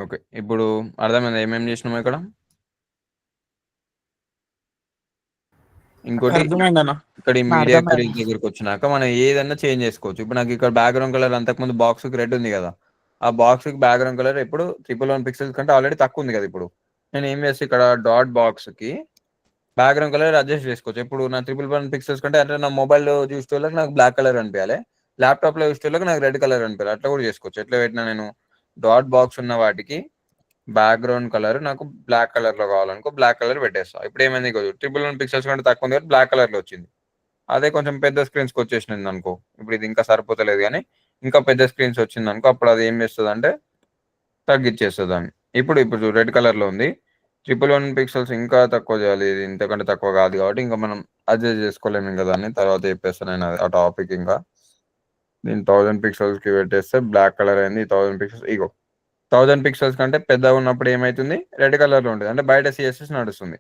ఓకే, ఇప్పుడు అర్థమైంది ఏమేమి చేసినాము ఇక్కడ? ఇంకోటి అర్థమైందన్న. ఇక్కడ ఈ మీడియా క్వరీస్ దగ్గరికి వచ్చినాక మనం ఏదన్నా చేంజ్ చేసుకోవచ్చు. ఇప్పుడు నాకు ఇక్కడ బ్యాక్గ్రౌండ్ కలర్ అంతకుముందు బాక్స్ కి రెడ్ ఉంది కదా, ఆ బాక్స్ కి బ్యాక్గ్రౌండ్ కలర్ ఇప్పుడు 111 పిక్సెల్స్ కంటే ఆల్రెడీ తక్కువ ఉంది కదా. ఇప్పుడు నేను ఏం చేస్తే ఇక్కడ డాట్ బాక్స్ కి బ్యాక్గ్రౌండ్ కలర్ అడ్జస్ట్ చేసుకోవచ్చు. ఇప్పుడు నా 111 పిక్సెల్స్ కంటే అంటే నా మొబైల్ లో చూసే వాళ్ళకి నాకు బ్లాక్ కలర్ అనిపించాలి, ల్యాప్టాప్ లో చూసే వాళ్ళకి నాకు రెడ్ కలర్ అనిపించాలి. అట్లా కూడా చేసుకోవచ్చు. ఎట్లా పెట్టినా నేను డాట్ బాక్స్ ఉన్న వాటికి బ్యాక్గ్రౌండ్ కలర్ నాకు బ్లాక్ కలర్ లో కావాలనుకో బ్లాక్ కలర్ పెట్టేస్తా. ఇప్పుడు ఏమైంది? 111 పిక్సెల్స్ కంటే తక్కువ ఉంది కాబట్టి బ్లాక్ కలర్ లో వచ్చింది. అదే కొంచెం పెద్ద స్క్రీన్స్ కి వచ్చేసినది అనుకో, ఇప్పుడు ఇది ఇంకా సరిపోతలేదు కానీ ఇంకా పెద్ద స్క్రీన్స్ వచ్చింది అనుకో అప్పుడు అది ఏం చేస్తుంది అంటే తగ్గించేస్తుంది దాన్ని. ఇప్పుడు రెడ్ కలర్ లో ఉంది, 111 పిక్సెల్స్ ఇంకా తక్కువ చేయాలి, ఇది ఇంతకంటే తక్కువ కాదు కాబట్టి ఇంకా మనం అడ్జస్ట్ చేసుకోలేము ఇంకా దాన్ని. తర్వాత చెప్పేస్తాను నేను ఆ టాపిక్. ఇంకా దీన్ని 1000 పిక్సెల్స్ కి పెట్టేస్తే బ్లాక్ కలర్ అయింది. 1000 పిక్సెల్స్ ఇగో 1000 పిక్సెల్స్ కంటే పెద్దగా ఉన్నప్పుడు ఏమైతుంది? రెడ్ కలర్ లో ఉంటుంది, అంటే బయట సిఎస్ఎస్ నడుస్తుంది.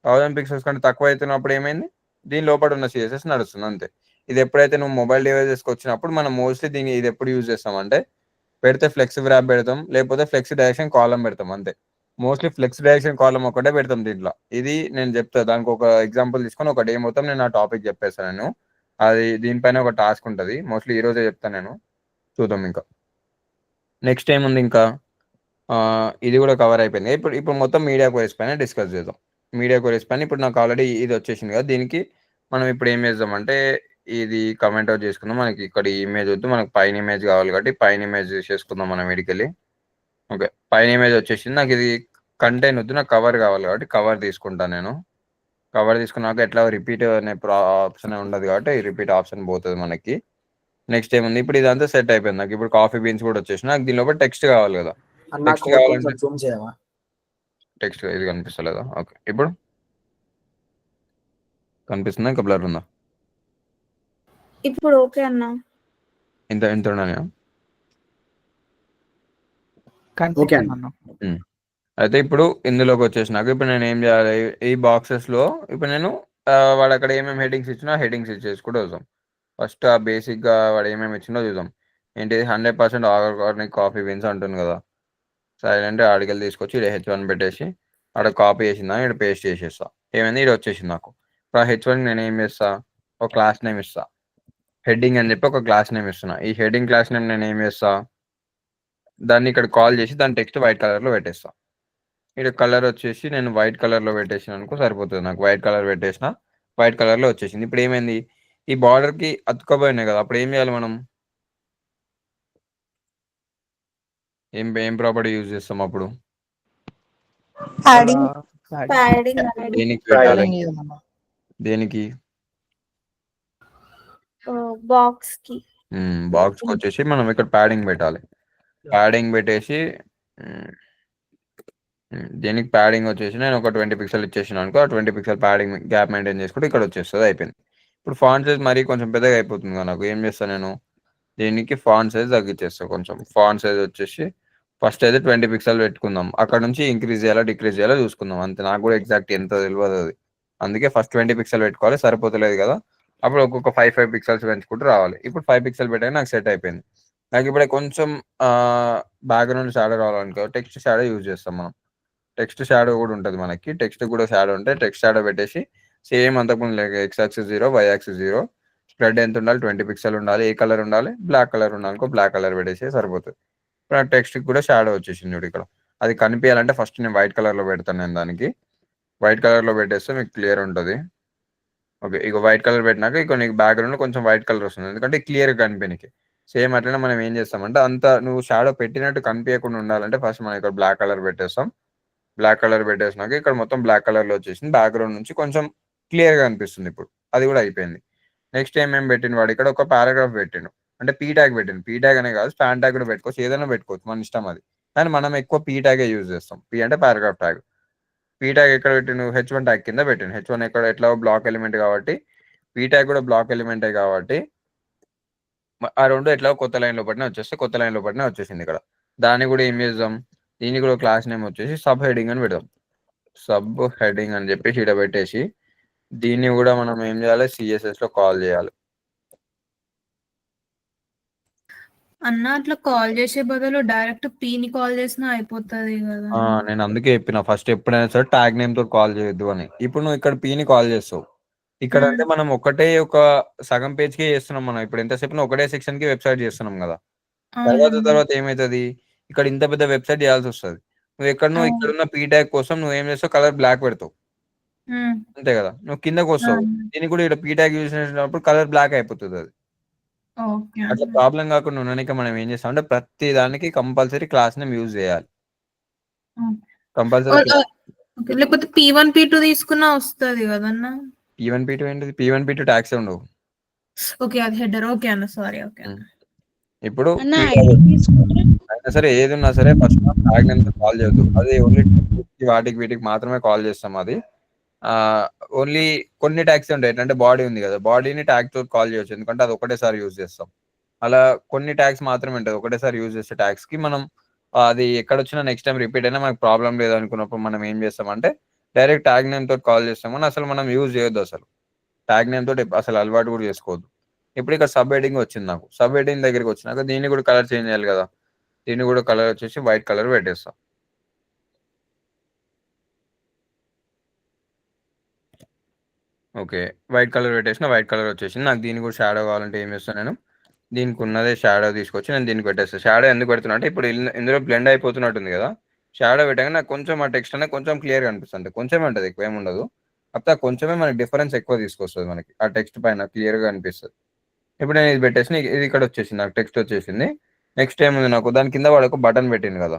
1000 పిక్సెల్స్ కంటే తక్కువ అవుతున్నప్పుడు ఏమైంది? దీని లోపల ఉన్న సిఎస్ఎస్ నడుస్తుంది అంతే. ఇది ఎప్పుడైతే నువ్వు మొబైల్ డివైజెస్కి వచ్చినప్పుడు మనం మోస్ట్లీ దీన్ని ఇది ఎప్పుడు యూజ్ చేస్తామంటే పెడితే ఫ్లెక్స్ వ్రాప్ పెడతాం, లేకపోతే ఫ్లెక్స్ డైరెక్షన్ కాలం పెడతాం అంతే. మోస్ట్లీ ఫ్లెక్స్ డైరెక్షన్ కాలం ఒకటే పెడతాం దీంట్లో. ఇది నేను చెప్తా, దానికి ఒక ఎగ్జాంపుల్ తీసుకొని ఒక డే మొత్తం నేను ఆ టాపిక్ చెప్పేస్తాను నేను. అది దీనిపైన ఒక టాస్క్ ఉంటుంది, మోస్ట్లీ ఈ రోజే చెప్తాను నేను. చూద్దాం ఇంకా నెక్స్ట్ ఏముంది. ఇంకా ఇది కూడా కవర్ అయిపోయింది. ఇప్పుడు మొత్తం మీడియా క్వైరీస్ పైన డిస్కస్ చేద్దాం. మీడియా క్వైరీస్ పైన ఇప్పుడు నాకు ఆల్రెడీ ఇది వచ్చేసింది కదా, దీనికి మనం ఇప్పుడు ఏం చేద్దాం అంటే ఇది కమెంట్ అవుట్ చేసుకుందాం. మనకి ఇక్కడ ఇమేజ్ వద్దు, మనకి పైన ఇమేజ్ కావాలి కాబట్టి పైన ఇమేజ్ చేసుకుందాం మనం వీడికెళ్ళి. ఓకే, పైన ఇమేజ్ వచ్చేసింది. నాకు ఇది కంటెంట్ వద్దు, నాకు కవర్ కావాలి కాబట్టి కవర్ తీసుకుంటాను నేను. కవర్ తీసుకున్నాక ఎట్లా రిపీట్ అనే ఆప్షన్ ఉండదు కాబట్టి ఈ రిపీట్ ఆప్షన్ పోతుంది మనకి. నెక్స్ట్ ఏముంది? ఇప్పుడు ఇదంతా సెట్ అయిపోయింది. నాకు ఇప్పుడు కాఫీ బీన్స్ కూడా వచ్చేసి నాకు దీని లోపల టెక్స్ట్ కావాలి కదా. టెక్స్ట్ కావాలంటే టెక్స్ట్ ఇది కనిపిస్తలేదా? ఓకే, ఇప్పుడు కనిపిస్తుందా? ఇంకా బ్లర్ ఉందా? ఇప్పుడు ఓకే అన్న. ఇంత ఉన్నాయా? ఓకే అన్న. అయితే ఇప్పుడు ఇందులోకి వచ్చేసినాక ఇప్పుడు నేను ఏం చేయాలి? ఈ బాక్సెస్లో ఇప్పుడు నేను వాడు అక్కడ ఏమేమి హెడ్డింగ్స్ ఇచ్చినా హెడ్డింగ్స్ ఇచ్చేసుకుంటూ వద్దాం. ఫస్ట్ ఆ బేసిక్గా వాడు ఏమేమి ఇచ్చినా చూద్దాం. ఏంటి 100% ఆర్గానిక్ కాఫీ బీన్స్ అంటుంది కదా. సరే అంటే ఆడికెళ్ళి తీసుకొచ్చి ఇక్కడ H1 పెట్టేసి ఆడ కాపీ చేసిందా ఇక్కడ పేస్ట్ చేసేస్తా. ఏమైంది? ఇక్కడ వచ్చేసింది నాకు. ఇప్పుడు ఆ H1 నేను ఏం చేస్తా? ఒక క్లాస్ నేమ్ ఇస్తా. హెడ్డింగ్ అని చెప్పి ఒక క్లాస్ నేమ్ ఇస్తున్నా. ఈ హెడ్డింగ్ క్లాస్ నేమ్ నేను ఏం చేస్తా? దాన్ని ఇక్కడ కాల్ చేసి దాని టెక్స్ట్ వైట్ కలర్లో పెట్టేస్తా. ఇక్కడ కలర్ వచ్చేసి నేను వైట్ కలర్లో పెట్టేసిన అనుకో సరిపోతుంది. నాకు వైట్ కలర్ పెట్టేసిన వైట్ కలర్లో వచ్చేసింది. ఇప్పుడు ఏమైంది? ఈ బార్డర్కి అతుక్కపోయినాయి కదా. అప్పుడు ఏం చేయాలి మనం? ఏం ప్రాపర్టీ యూజ్ చేస్తాం అప్పుడు? ప్యాడింగ్ దేనికి పెట్టాలి? దేనికి? బాక్స్ కి. బాక్స్ వచ్చేసి మనం ఇక్కడ ప్యాడింగ్ పెట్టాలి. ప్యాడింగ్ పెట్టేసి దీనికి ప్యాడింగ్ వచ్చేసి నేను ఒక 20 పిక్సెల్ ఇచ్చేసిన అనుకో. ఆ 20 పిక్సెల్ ప్యాడింగ్ గ్యాప్ మెయింటైన్ చేసుకుంటే ఇక్కడ వచ్చేస్తుంది. అయిపోయింది. ఇప్పుడు ఫాంట్ సైజ్ మరీ కొంచెం పెద్దగా అయిపోతుంది కదా నాకు. ఏం చేస్తాను నేను? దీనికి ఫాంట్ సైజ్ తగ్గించేస్తాను కొంచెం. ఫాంట్ సైజ్ వచ్చేసి ఫస్ట్ అయితే 20 పిక్సెల్ పెట్టుకుందాం. అక్కడ నుంచి ఇంక్రీజ్ చేయాలా డిక్రీజ్ చేయాలా చూసుకుందాం. అంతే. నాకు కూడా ఎగ్జాక్ట్ ఎంత తెలియదు అది. అందుకే ఫస్ట్ 20 పిక్సెల్ పెట్టుకోవాలి. సరిపోతలేదు కదా. అప్పుడు ఒక్కొక్క 5 పిక్సెల్స్ పెంచుకుంటూ రావాలి. ఇప్పుడు 5 పిక్సెల్ పెట్టాక నాకు సెట్ అయిపోయింది. నాకు ఇప్పుడు కొంచెం బ్యాక్గ్రౌండ్ షాడో రావాలనుకో టెక్స్ట్ షాడో యూజ్ చేస్తాం మనం. టెక్స్ట్ షాడో కూడా ఉంటుంది మనకి. టెక్స్ట్ కూడా షాడో ఉంటే టెక్స్ట్ షాడో పెట్టేసి సేమ్ అంతకుముందు లేక x axis 0 y axis 0 spread ఎంత ఉండాలి? 20 పిక్సెల్ ఉండాలి. ఏ కలర్ ఉండాలి? బ్లాక్ కలర్ ఉండాలనుకో బ్లాక్ కలర్ పెట్టేసి సరిపోతుంది. ఇప్పుడు ఆ టెక్స్ట్కి కూడా షాడో వచ్చేసింది చూడు ఇక్కడ. అది కనిపించాలంటే ఫస్ట్ నేను వైట్ కలర్లో పెడతాను. నేను దానికి వైట్ కలర్లో పెట్టేస్తే మీకు క్లియర్ ఉంటుంది. ఓకే. ఇక వైట్ కలర్ పెట్టినాక ఇక నీకు బ్యాక్గ్రౌండ్ కొంచెం వైట్ కలర్ వస్తుంది. ఎందుకంటే క్లియర్గా కనిపించడానికి. సేమ్ అట్లనే మనం ఏం చేస్తామంటే అంత నువ్వు షాడో పెట్టినట్టు కనిపించకుండా ఉండాలంటే ఫస్ట్ మనం ఇక్కడ బ్లాక్ కలర్ పెట్టేస్తాం. బ్లాక్ కలర్ పెట్టేసినాక ఇక్కడ మొత్తం బ్లాక్ కలర్లో వచ్చేసింది. బ్యాక్గ్రౌండ్ నుంచి కొంచెం క్లియర్గా అనిపిస్తుంది. ఇప్పుడు అది కూడా అయిపోయింది. నెక్స్ట్ ఏమేమి పెట్టిన వాడు ఇక్కడ ఒక పారాగ్రాఫ్ పెట్టిండు. అంటే పీ ట్యాగ్ పెట్టిండు. పీ ట్యాగ్ అనే కాదు స్పాన్ ట్యాగ్ కూడా పెట్టుకోవచ్చు. ఏదైనా పెట్టుకోవచ్చు. మన ఇష్టం అది. కానీ మనం ఎక్కువ పీ ట్యాగే యూజ్ చేస్తాం. పీ అంటే పారాగ్రాఫ్ ట్యాగ్. పీ ట్యాగ్ ఎక్కడ పెట్టిండు? H1 ట్యాగ్ కింద పెట్టిండు. H1 ఎక్కడ ఎట్లా బ్లాక్ ఎలిమెంట్ కాబట్టి పీ ట్యాగ్ కూడా బ్లాక్ ఎలిమెంటే కాబట్టి ఆ రెండు ఎట్లా కొత్త లైన్లో పడినా వచ్చేస్తే కొత్త లైన్లో పడినా వచ్చేసింది ఇక్కడ. దాన్ని కూడా ఏం చేద్దాం? దీనికి కూడా క్లాస్ నేమ్ వచ్చేసి సబ్ హెడింగ్ అని పెడదాం. సబ్ హెడింగ్ అని చెప్పేసి ఇక్కడ పెట్టేసి దీన్ని కూడా మనం ఏం చేయాలి? సిఎస్ఎస్ లో కాల్ చేయాలి. అన్న అట్లా కాల్ చేసే బదులు డైరెక్ట్ పీని కాల్ చేసినా అయిపోతుంది కదా. నేను అందుకే చెప్పిన ఫస్ట్ ఎప్పుడైనా సరే ట్యాగ్ నేమ్ తో కాల్ చేయొద్దు అని. ఇప్పుడు నువ్వు ఇక్కడ పీని కాల్ చేస్తావు. ఇక్కడ అంటే మనం ఒకటే ఒక సగం పేజ్ కి చేస్తున్నాం. మనం ఇప్పుడు ఎంతసేపు ఒకటే సెక్షన్ కి వెబ్సైట్ చేస్తున్నాం కదా. తర్వాత ఏమైతుంది? ఇక్కడ ఇంత పెద్ద వెబ్సైట్ చేయాల్సి వస్తుంది. నువ్వు ఎక్కడనో ఇక్కడున్న పీ ట్యాగ్ కోసం నువ్వు ఏం చేస్తావు? కలర్ బ్లాక్ పెడతావు. అంతే కదా. నువ్వు కిందకు వస్తావు. దీనికి కూడా ఇక్కడ పీ ట్యాగ్ యూజ్ చేసినప్పుడు కలర్ బ్లాక్ అయిపోతుంది. అది అట్లా ప్రాబ్లం కాకుండా ఉండడానికి మనం ఏం చేస్తాం అంటే ప్రతి దానికి కంపల్సరీ క్లాస్ నేమ్ యూజ్ చేయాలి. కంపల్సరీ. లేకపోతే P1 P2 తీసుకున్నా వస్తుంది కదన్నా. P1 P2 ఏంటిది? P1 P2 ట్యాగ్స్ ఉండవు. ఓకే అది హెడర్. ఓకే అన్న సారీ. ఓకే ఇప్పుడు అయినా సరే ఏది ఉన్నా సరే ఫస్ట్ ట్యాగ్ నేమ్ తో కాల్ చేయొద్దు. అది ఓన్లీ వాటికి వీటికి మాత్రమే కాల్ చేస్తాం. అది ఓన్లీ కొన్ని ట్యాగ్స్ ఉంటాయి. అంటే బాడీ ఉంది కదా, బాడీని ట్యాగ్ తో కాల్ చేయొచ్చు. ఎందుకంటే అది ఒకటేసారి యూజ్ చేస్తాం. అలా కొన్ని ట్యాగ్స్ మాత్రమే ఉంటుంది. ఒకటేసారి యూజ్ చేసే ట్యాగ్స్ కి మనం అది ఎక్కడ వచ్చినా నెక్స్ట్ టైం రిపీట్ అయినా మనకు ప్రాబ్లం లేదు అనుకున్నప్పుడు మనం ఏం చేస్తామంటే డైరెక్ట్ ట్యాగ్ నేమ్ తోటి కాల్ చేస్తామని అసలు మనం యూజ్ చేయొద్దు. అసలు ట్యాగ్ నేమ్ తోటి అసలు అలవాటు కూడా చేసుకోవద్దు. ఇప్పుడు ఇక్కడ సబ్ హెడింగ్ వచ్చింది. నాకు సబ్ హెడింగ్ దగ్గరికి వచ్చినాక దీన్ని కూడా కలర్ చేంజ్ చేయాలి కదా. దీన్ని కూడా కలర్ వచ్చేసి వైట్ కలర్ పెట్టేస్తాం. ఓకే. వైట్ కలర్ పెట్టేసిన వైట్ కలర్ వచ్చేసింది. నాకు దీన్ని కూడా షాడో కావాలంటే ఏం చేస్తాను? నేను దీనికి ఉన్నదే షాడో తీసుకొచ్చి నేను దీనికి పెట్టేస్తాను. షాడో ఎందుకు పెడుతున్నా అంటే ఇప్పుడు ఇందులో బ్లెండ్ అయిపోతున్నట్టుంది కదా. షాడో పెట్టాక నాకు కొంచెం ఆ టెక్స్ట్ అనేది కొంచెం క్లియర్గా అనిపిస్తుంది. కొంచెం ఉంటుంది, ఎక్కువ ఏమి ఉండదు. కాకపోతే కొంచెమే మనకి డిఫరెన్స్ ఎక్కువ తీసుకొస్తుంది. మనకి ఆ టెక్స్ట్ పైన క్లియర్గా అనిపిస్తుంది. ఇప్పుడు నేను ఇది పెట్టేసి ఇది ఇక్కడ వచ్చేసింది. నాకు టెక్స్ట్ వచ్చేసింది. నెక్స్ట్ ఏముంది? నాకు దాని కింద వాడు ఒక బటన్ పెట్టింది కదా.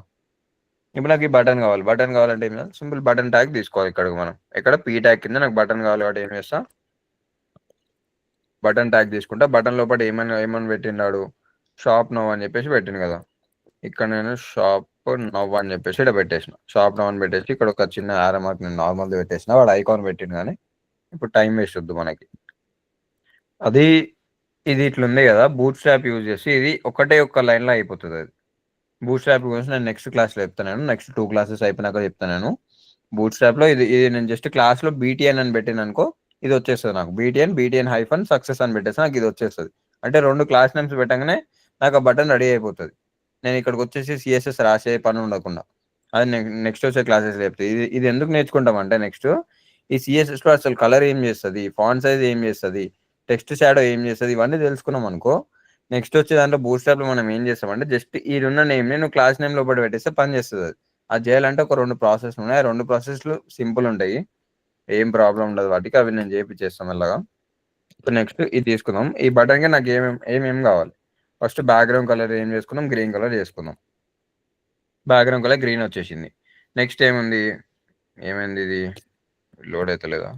ఇప్పుడు నాకు ఈ బటన్ కావాలి. బటన్ కావాలంటే ఏం చేయాలి? సింపుల్ బటన్ ట్యాగ్ తీసుకోవాలి. ఇక్కడ మనం ఇక్కడ పీ ట్యాగ్ కింద నాకు బటన్ కావాలి కాబట్టి ఏం చేస్తా? బటన్ ట్యాగ్ తీసుకుంటా. బటన్ లోపల ఏమని పెట్టినాడు? షాప్ నవ్ అని చెప్పేసి పెట్టింది కదా. ఇక్కడ నేను షాప్ నవ్ అని చెప్పేసి ఇక్కడ పెట్టేసిన. షాప్ నవ్ అని పెట్టేసి ఇక్కడ ఒక చిన్న ఆరో మార్క్ నేను నార్మల్గా పెట్టేసిన. వాడు ఐకాన్ పెట్టింది కానీ ఇప్పుడు టైం వేస్ట్ వద్దు మనకి. అది ఇది ఇట్లుంది కదా, బూట్ స్ట్రాప్ యూజ్ చేసి ఇది ఒకటే ఒక్క లైన్లో అయిపోతుంది. అది బూట్ స్ట్రాప్ గురించి నేను నెక్స్ట్ క్లాస్లో చెప్తాను. నెక్స్ట్ 2 క్లాసెస్ అయిపోయినాక చెప్తాను. బూట్ స్ట్రాప్లో ఇది నేను జస్ట్ క్లాస్లో బీటీఎన్ అని పెట్టిన అనుకో, ఇది వచ్చేస్తుంది నాకు. బీటీఎన్ హైఫన్ సక్సెస్ అని పెట్టేసి నాకు ఇది వచ్చేస్తుంది. అంటే 2 క్లాస్ నేమ్స్ పెట్టగానే నాకు ఆ బటన్ రెడీ అయిపోతుంది. నేను ఇక్కడికి వచ్చేసి సిఎస్ఎస్ రాసే పని ఉండకుండా అది నెక్స్ట్ వచ్చే క్లాసెస్ చెప్తాయి. ఇది ఎందుకు నేర్చుకుంటామంటే నెక్స్ట్ ఈ సిఎస్ఎస్లో అసలు కలర్ ఏం చేస్తుంది, ఫాంట్ సైజ్ ఏం చేస్తుంది, టెక్స్ట్ షాడో ఏం చేస్తుంది, ఇవన్నీ తెలుసుకున్నాం అనుకో, నెక్స్ట్ వచ్చే దాంట్లో బూట్ స్ట్రాప్లో మనం ఏం చేస్తామంటే జస్ట్ ఈ ఉన్న నేమ్ని నువ్వు క్లాస్ నేమ్ లోపల పెట్టేస్తే పని చేస్తుంది. అది చేయాలంటే ఒక 2 ప్రాసెస్ ఉన్నాయి. ఆ 2 ప్రాసెస్లు సింపుల్ ఉంటాయి, ఏం ప్రాబ్లం ఉండదు వాటికి. అవి నేను చేపిచ్చేస్తాను మెల్లగా. ఇప్పుడు నెక్స్ట్ ఇది తీసుకుందాం. ఈ బటన్కి నాకు ఏమేమి కావాలి, ఫస్ట్ బ్యాక్గ్రౌండ్ కలర్ ఏం చేసుకుందాం, గ్రీన్ కలర్ చేసుకుందాం. బ్యాక్గ్రౌండ్ కలర్ గ్రీన్ వచ్చేసింది. నెక్స్ట్ ఏమైంది ఇది లోడ్ అవుతలేదా,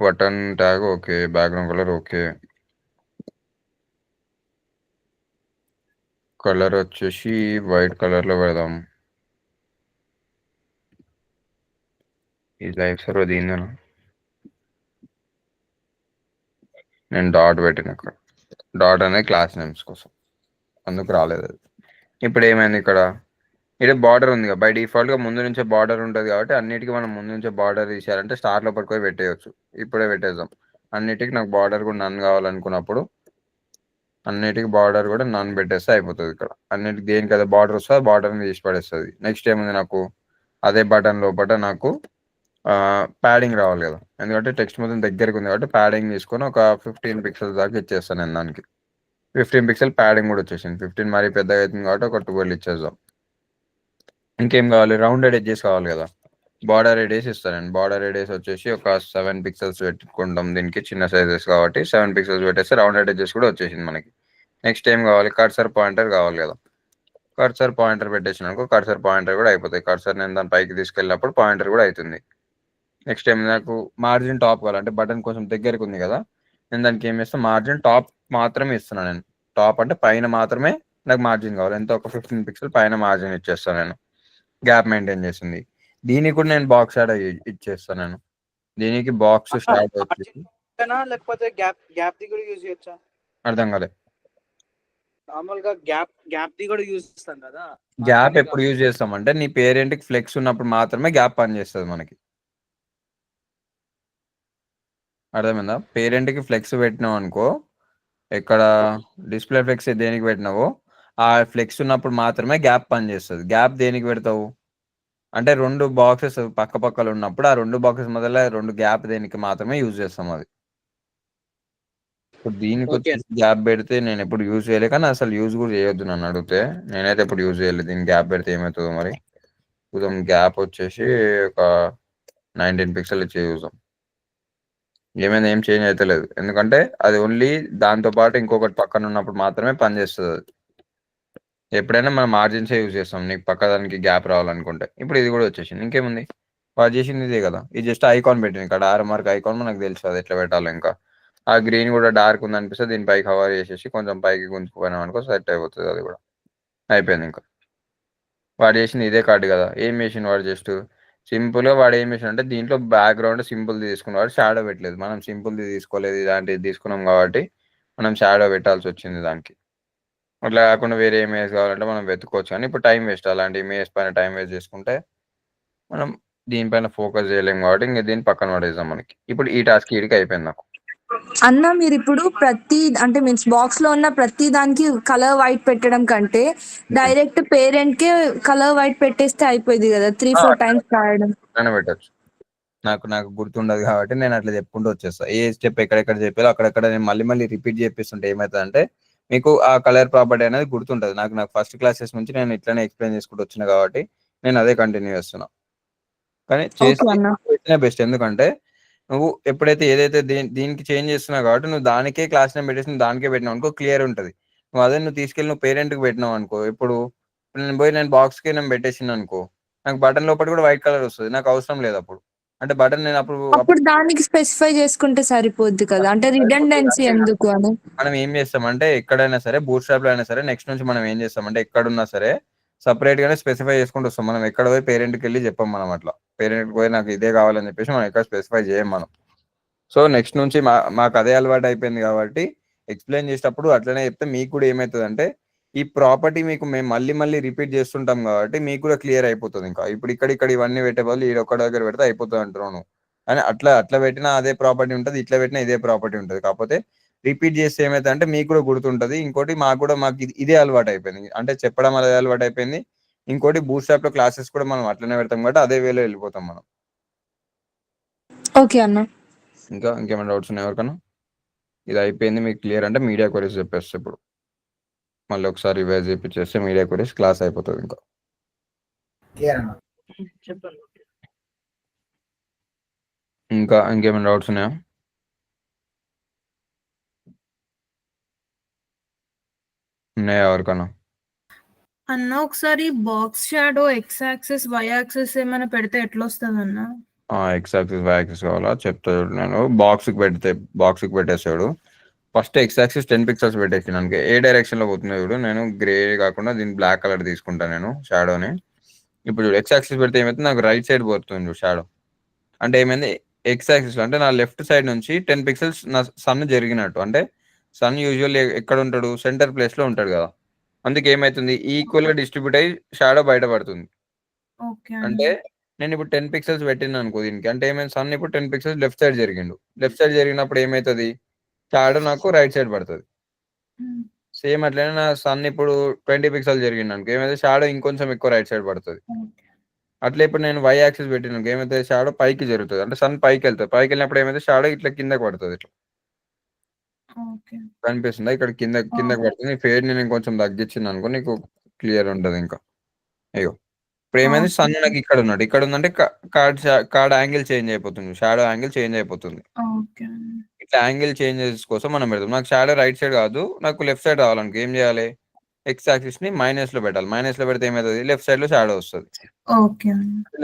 button tag okay, background color okay, color వచ్చేసి వైట్ కలర్లో పెడదాం. ఈ లైఫ్ సర్వర్ దీని నేను డాట్ పెట్టిన, ఇక్కడ డాట్ అనేది క్లాస్ నేమ్స్ కోసం, అందుకు రాలేదు అది. ఇప్పుడు ఏమైంది, ఇక్కడ బార్డర్ ఉంది కదా, బై డిఫాల్ట్గా ముందు నుంచే బార్డర్ ఉంటుంది కాబట్టి అన్నిటికీ మనం ముందు నుంచే బార్డర్ తీసేయాలంటే స్టార్ లోపలికి పోయి పెట్టేయచ్చు. ఇప్పుడే పెట్టేద్దాం. అన్నిటికీ నాకు బార్డర్ కూడా నన్ కావాలనుకున్నప్పుడు అన్నిటికీ బార్డర్ కూడా నన్ పెట్టేస్తే అయిపోతుంది. ఇక్కడ అన్నిటికి దేనికి అదే బార్డర్ వస్తుంది, బార్డర్ని తీసి పడేస్తుంది. నెక్స్ట్ ఏముంది, నాకు అదే బటన్ లోపల నాకు ప్యాడింగ్ రావాలి కదా, ఎందుకంటే టెక్స్ట్ మొత్తం దగ్గరికి ఉంది కాబట్టి ప్యాడింగ్ తీసుకొని ఒక 15 పిక్సెల్స్ దాకా ఇచ్చేస్తాను నేను. దానికి 15 పిక్సెల్ ప్యాడింగ్ కూడా వచ్చేసింది. 15 మరీ పెద్దగా అవుతుంది కాబట్టి ఒక 12 ఇచ్చేద్దాం. ఇంకేం కావాలి, రౌండెడ్ ఎడ్జెస్ కావాలి కదా, బార్డర్ రేడియస్ ఇస్తాను నేను. బార్డర్ రేడియస్ వచ్చేసి ఒక 7 పిక్సెల్స్ పెట్టుకుంటాం. దీనికి చిన్న సైజెస్ కాబట్టి 7 పిక్సెల్స్ పెట్టేస్తే రౌండెడ్ ఎడ్జెస్ కూడా వచ్చేసింది మనకి. నెక్స్ట్ ఏం కావాలి, కర్సర్ పాయింటర్ కావాలి కదా, కర్సర్ పాయింటర్ పెట్టేసిన అనుకో, కర్సర్ పాయింటర్ కూడా అయిపోతాయి. కర్సర్ నేను దాని పైకి తీసుకెళ్ళినప్పుడు పాయింటర్ కూడా అవుతుంది. నెక్స్ట్ ఏం, నాకు మార్జిన్ టాప్ కావాలి, అంటే బటన్ కొంచెం దగ్గరికి ఉంది కదా, నేను దానికి ఏం చేస్తాను, మార్జిన్ టాప్ మాత్రమే ఇస్తున్నాను నేను. టాప్ అంటే పైన మాత్రమే నాకు మార్జిన్ కావాలి, ఎంత ఒక 15 పిక్సెల్ పైన మార్జిన్ ఇచ్చేస్తాను నేను. గ్యాప్ మెయింటైన్ చేసింది. దీనికి కూడా నేను బాక్స్ షాడో ఇచ్చేస్తాను నేను. దీనికి బాక్స్ షాడో వచ్చేసి లేకపోతే గ్యాప్ ది కూడా యూజ్ చేయొచ్చా, అర్థం కాలే. నార్మల్గా గ్యాప్ ది కూడా యూజ్ చేస్తాం కదా. గ్యాప్ ఎప్పుడు యూజ్ చేస్తామంటే నీ పేరెంట్కి ఫ్లెక్స్ ఉన్నప్పుడు మాత్రమే గ్యాప్ పని చేస్తుంది మనకి, అర్థమైందా. పేరెంట్కి ఫ్లెక్స్ పెట్టినావు అనుకో, ఇక్కడ డిస్ప్లే ఫ్లెక్స్ దేనికి పెట్టినావో ఆ ఫ్లెక్స్ ఉన్నప్పుడు మాత్రమే గ్యాప్ పని చేస్తుంది. గ్యాప్ దేనికి పెడతావు అంటే 2 బాక్సెస్ పక్క పక్కలు ఉన్నప్పుడు ఆ 2 బాక్సెస్ మొదల 2 గ్యాప్ దేనికి మాత్రమే యూజ్ చేస్తాం అది. ఇప్పుడు దీనికి వచ్చి గ్యాప్ పెడితే నేను ఎప్పుడు యూజ్ చేయలే, కానీ అసలు యూజ్ కూడా చేయొద్దు నన్ను అడిగితే. నేనైతే ఎప్పుడు యూజ్ చేయలేదు. దీనికి గ్యాప్ పెడితే ఏమవుతుందో మరి చూద్దాం. గ్యాప్ వచ్చేసి ఒక 19 పిక్సెల్ ఇచ్చి చూద్దాం. ఏమైనా ఏం చేంజ్ అయితే లేదు, ఎందుకంటే అది ఓన్లీ దాంతో పాటు ఇంకొకటి పక్కన ఉన్నప్పుడు మాత్రమే పనిచేస్తుంది అది. ఎప్పుడైనా మనం మార్జిన్స్ యూజ్ చేస్తాం నీకు పక్క దానికి గ్యాప్ రావాలనుకుంటే. ఇప్పుడు ఇది కూడా వచ్చేసింది. ఇంకేముంది, వాడు చేసింది ఇదే కదా. ఇది జస్ట్ ఐకాన్ పెట్టింది ఇక్కడ, ఆర్ మార్క్ ఐకాన్ మనకు తెలుసు అది ఎట్లా పెట్టాలి. ఇంకా ఆ గ్రీన్ కూడా డార్క్ ఉంది అనిపిస్తే దీనిపై కవర్ చేసేసి కొంచెం పైకి గుంజుకుపోయినాం అనుకో సెట్ అయిపోతుంది. అది కూడా అయిపోయింది. ఇంకా వాడు చేసింది ఇదే కార్డు కదా. ఏం చేసింది వాడు, జస్ట్ సింపుల్గా వాడు ఏం చేసిన అంటే దీంట్లో బ్యాక్గ్రౌండ్ సింపుల్ తీసుకున్నవాడు, షాడో పెట్టలేదు. మనం సింపుల్ది తీసుకోలేదు, ఇలాంటిది తీసుకున్నాం కాబట్టి మనం షాడో పెట్టాల్సి వచ్చింది దానికి. అట్లా కాకుండా వేరే ఇమేజ్ కావాలంటే మనం వెతుక్కోవచ్చు, కానీ ఇప్పుడు టైం వేస్ట్. అలాంటి ఇమేజ్ పైన టైం వేస్ట్ చేసుకుంటే మనం దీనిపైన ఫోకస్ చేయలేము కాబట్టి ఇంకా దీన్ని పక్కన పడేద్దాం మనకి. ఇప్పుడు ఈ టాస్క్ ఈడికి అయిపోయింది నాకు. అన్న మీరు ఇప్పుడు ప్రతి అంటే మీన్స్ బాక్స్ లో ఉన్న ప్రతి దానికి కలర్ వైట్ పెట్టడం కంటే డైరెక్ట్ పేరెంట్ కే కలర్ వైట్ పెట్టేస్తే అయిపోయింది కదా, 3-4 టైమ్స్ రాయడం పెట్టచ్చు. నాకు గుర్తుండదు కాబట్టి నేను అట్లా చెప్పుకుంటూ వచ్చేస్తా. ఏ స్టెప్ ఎక్కడెక్కడ చెప్పాలో అక్కడక్కడ నేను మళ్ళీ రిపీట్ చేపిస్తుంటే ఏమవుతుందంటే మీకు ఆ కలర్ ప్రాపర్టీ అనేది గుర్తుంటుంది. నాకు ఫస్ట్ క్లాసెస్ నుంచి నేను ఇట్లానే ఎక్స్ప్లెయిన్ చేసుకుంటూ వచ్చిన కాబట్టి నేను అదే కంటిన్యూ చేస్తున్నా. కానీ చేసిన బెస్ట్, ఎందుకంటే నువ్వు ఎప్పుడైతే ఏదైతే దీనికి చేంజ్ చేస్తున్నావు కాబట్టి నువ్వు దానికే క్లాస్ నేమ్ పెట్టేసి దానికే పెట్టినావు అనుకో క్లియర్ ఉంటుంది. నువ్వు అదే నువ్వు తీసుకెళ్ళి నువ్వు పేరెంట్కి పెట్టినావు అనుకో, ఇప్పుడు నేను బాక్స్కి నేను పెట్టేసిన అనుకో, నాకు బటన్ లోపల కూడా వైట్ కలర్ వస్తుంది. నాకు అవసరం లేదు అప్పుడు. అంటే బటన్ నేను అప్పుడు దానికి స్పెసిఫై చేసుకుంటే సరిపోద్ది కదా, అంటే రిడెండెన్సీ ఎందుకు అని. మనం ఏం చేస్తామంటే ఎక్కడైనా సరే బూట్ స్ట్రాప్ లో అయినా సరే నెక్స్ట్ నుంచి మనం ఏం చేస్తామంటే ఎక్కడున్నా సరే సపరేట్ గానే స్పెసిఫై చేసుకుంటూ వస్తాం. మనం ఎక్కడ పోయి పేరెంట్కి వెళ్ళి చెప్పాం మనం అట్లా. పేరెంట్కి పోయి నాకు ఇదే కావాలని చెప్పేసి మనం ఎక్కడ స్పెసిఫై చేయం మనం. సో నెక్స్ట్ నుంచి మాకు అదే అలవాటు అయిపోయింది కాబట్టి ఎక్స్ప్లెయిన్ చేసేటప్పుడు అట్లనే చెప్తే మీకు కూడా ఏమవుతుందంటే ఈ ప్రాపర్టీ మీకు మేము మళ్ళీ రిపీట్ చేస్తుంటాం కాబట్టి మీకు కూడా క్లియర్ అయిపోతుంది. ఇంకా ఇప్పుడు ఇక్కడ ఇవన్నీ పెట్టే వాళ్ళు ఈ ఒక్క దగ్గర పెడితే అయిపోతుంది అంటున్నాను అని అట్లా పెట్టినా అదే ప్రాపర్టీ ఉంటుంది, ఇట్లా పెట్టినా ఇదే ప్రాపర్టీ ఉంటుంది. కాకపోతే రిపీట్ చేస్తే ఏమైతే అంటే మీకు కూడా గుర్తుంటది. ఇంకోటి మాకు ఇదే అలవాటు అయిపోయింది, అంటే చెప్పడం అదే అలవాటు అయిపోయింది. ఇంకోటి బూట్ స్ట్రాప్ లో క్లాసెస్ కూడా మనం అట్లనే పెడతాం కాబట్టి అదే వేలో వెళ్ళిపోతాం మనం. ఓకే అన్న. ఇంకేమైనా డౌట్స్ ఉన్నాయి ఎవరికన్నా? ఇది అయిపోయింది మీకు క్లియర్ అంటే మీడియా క్వరీస్ చెప్పేస్తే ఇప్పుడు మళ్ళీ ఒకసారి రివైజ్ చేపిచ్చేస్తే మీడియా క్వరీస్ క్లాస్ అయిపోతుంది. చెప్పండి. ఇంకేమైనా డౌట్స్ ఉన్నాయా? ఉన్నాయా ఎవరికన్నా? అన్న ఒకసారి box shadow x axis y axis ఏమైనా పెడితే ఎట్లా వస్తుంది అన్న? ఎక్స్ యాక్సిస్ వై యాక్సిస్ కావాలా చెప్తాడు. నేను బాక్స్కి పెట్టేసాడు. ఫస్ట్ ఎక్స్ యాక్సిస్ 10 పిక్సెల్స్ పెట్టేసినానికి ఏ డైరెక్షన్ లో పోతుంది చూడు. నేను గ్రే కాకుండా దీన్ని బ్లాక్ కలర్ తీసుకుంటాను నేను షాడోని. ఇప్పుడు చూడు ఎక్స్ యాక్సిస్ పెడితే ఏమైతే నాకు రైట్ సైడ్ పోతుంది షాడో. అంటే ఏమైంది ఎక్స్ యాక్సిస్ అంటే నా లెఫ్ట్ సైడ్ నుంచి 10 పిక్సెల్స్ నా సన్ జరిగినట్టు. అంటే సన్ యూజువల్లీ ఎక్కడ ఉంటాడు, సెంటర్ ప్లేస్ లో ఉంటాడు కదా. అందుకే ఏమైతుంది ఈక్వల్ గా డిస్ట్రిబ్యూట్ అయ్యి షాడో బయటపడుతుంది. అంటే నేను ఇప్పుడు 10 పిక్సెల్స్ పెట్టిన అనుకో దీనికి, అంటే ఏమైంది సన్ ఇప్పుడు 10 పిక్సెల్స్ లెఫ్ట్ సైడ్ జరిగిండు. లెఫ్ట్ సైడ్ జరిగినప్పుడు ఏమైతుంది షాడో నాకు రైట్ సైడ్ పడుతుంది. సేమ్ అట్లనే నా సన్ ఇప్పుడు 20 పిక్సెల్ జరిగింది అనుకో ఏమైతే షాడో ఇంకొంచెం ఎక్కువ రైట్ సైడ్ పడుతుంది. అట్లా ఇప్పుడు నేను వై యాక్సిస్ పెట్టిన ఏమైతే షాడో పైకి జరుగుతుంది, అంటే సన్ పైకి వెళ్తుంది. పైకి వెళ్ళినప్పుడు ఏమైతే షాడో ఇట్లా కిందకి పడుతుంది. ఇట్లా కనిపిస్తుందా ఇక్కడ కిందకి పడుతుంది. ఫేడ్ నేను కొంచెం తగ్గించింది అనుకో నీకు క్లియర్ ఉంటుంది. ఇంకా అయ్యో ఇప్పుడు ఏమైంది సన్ నాకు ఇక్కడ ఉన్నాడు, ఇక్కడ ఉందంటే కార్డ్ యాంగిల్ చేంజ్ అయిపోతుంది, షాడో యాంగిల్ చేంజ్ అయిపోతుంది. ఇట్లా యాంగిల్ చేంజెస్ కోసం మనం పెడతాం. నాకు షాడో రైట్ సైడ్ కాదు, నాకు లెఫ్ట్ సైడ్ రావాలనుకో ఏం చేయాలి, ఎక్స్ యాక్సిస్ ని మైనస్ లో పెట్టాలి. మైనస్ లో పెడితే ఏమవుతుంది లెఫ్ట్ సైడ్ లో షాడో వస్తుంది.